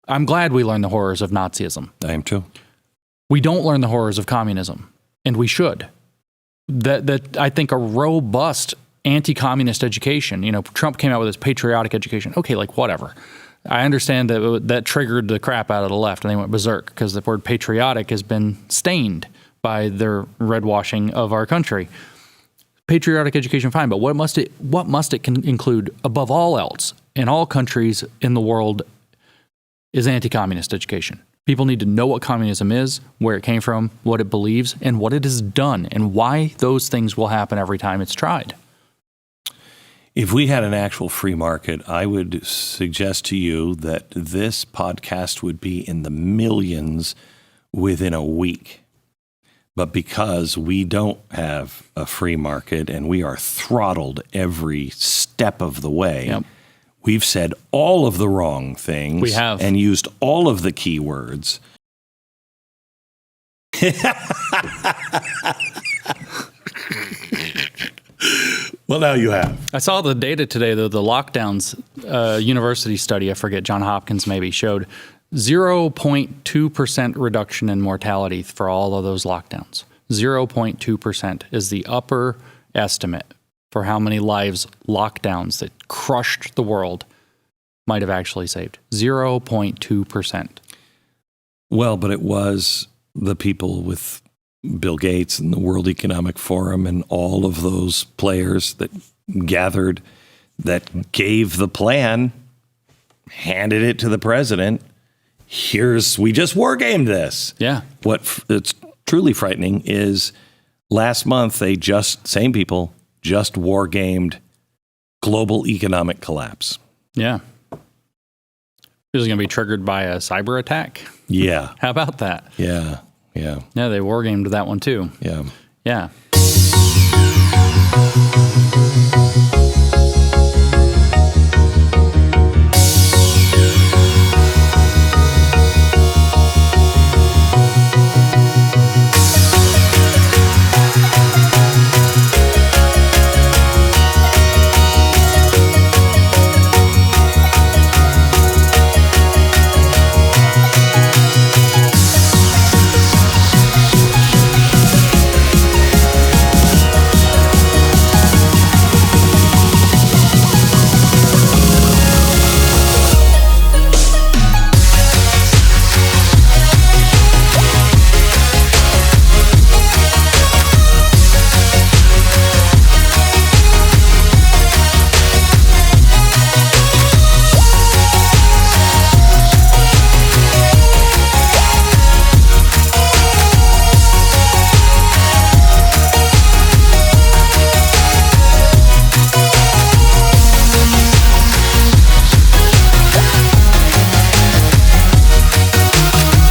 I'm glad we learned the horrors of Nazism. I am too. We don't learn the horrors of communism, and we should. That I think a robust anti-communist education, you know, Trump came out with this patriotic education. Okay, like whatever. I understand that triggered the crap out of the left, and they went berserk because the word patriotic has been stained by their redwashing of our country. Patriotic education, fine, but what must it include above all else in all countries in the world is anti-communist education. People need to know what communism is, where it came from, what it believes, and what it has done, and why those things will happen every time it's tried. If we had an actual free market, I would suggest to you that this podcast would be in the millions within a week. But because we don't have a free market and we are throttled every step of the way, we've said all of the wrong things. We have. And used all of the keywords. Well, now you have. I saw the data today, though, the lockdowns, university study, I forget, John Hopkins maybe, showed 0.2% reduction in mortality for all of those lockdowns. 0.2% is the upper estimate for how many lives lockdowns that crushed the world might have actually saved. 0.2%. Well, but it was the people with Bill Gates and the World Economic Forum and all of those players that gathered, that gave the plan, handed it to the president. We just war gamed this. Yeah. It's truly frightening is last month same people just war gamed global economic collapse. Yeah. This is going to be triggered by a cyber attack. Yeah. How about that? Yeah. Yeah. Yeah, they war gamed that one too. Yeah. Yeah.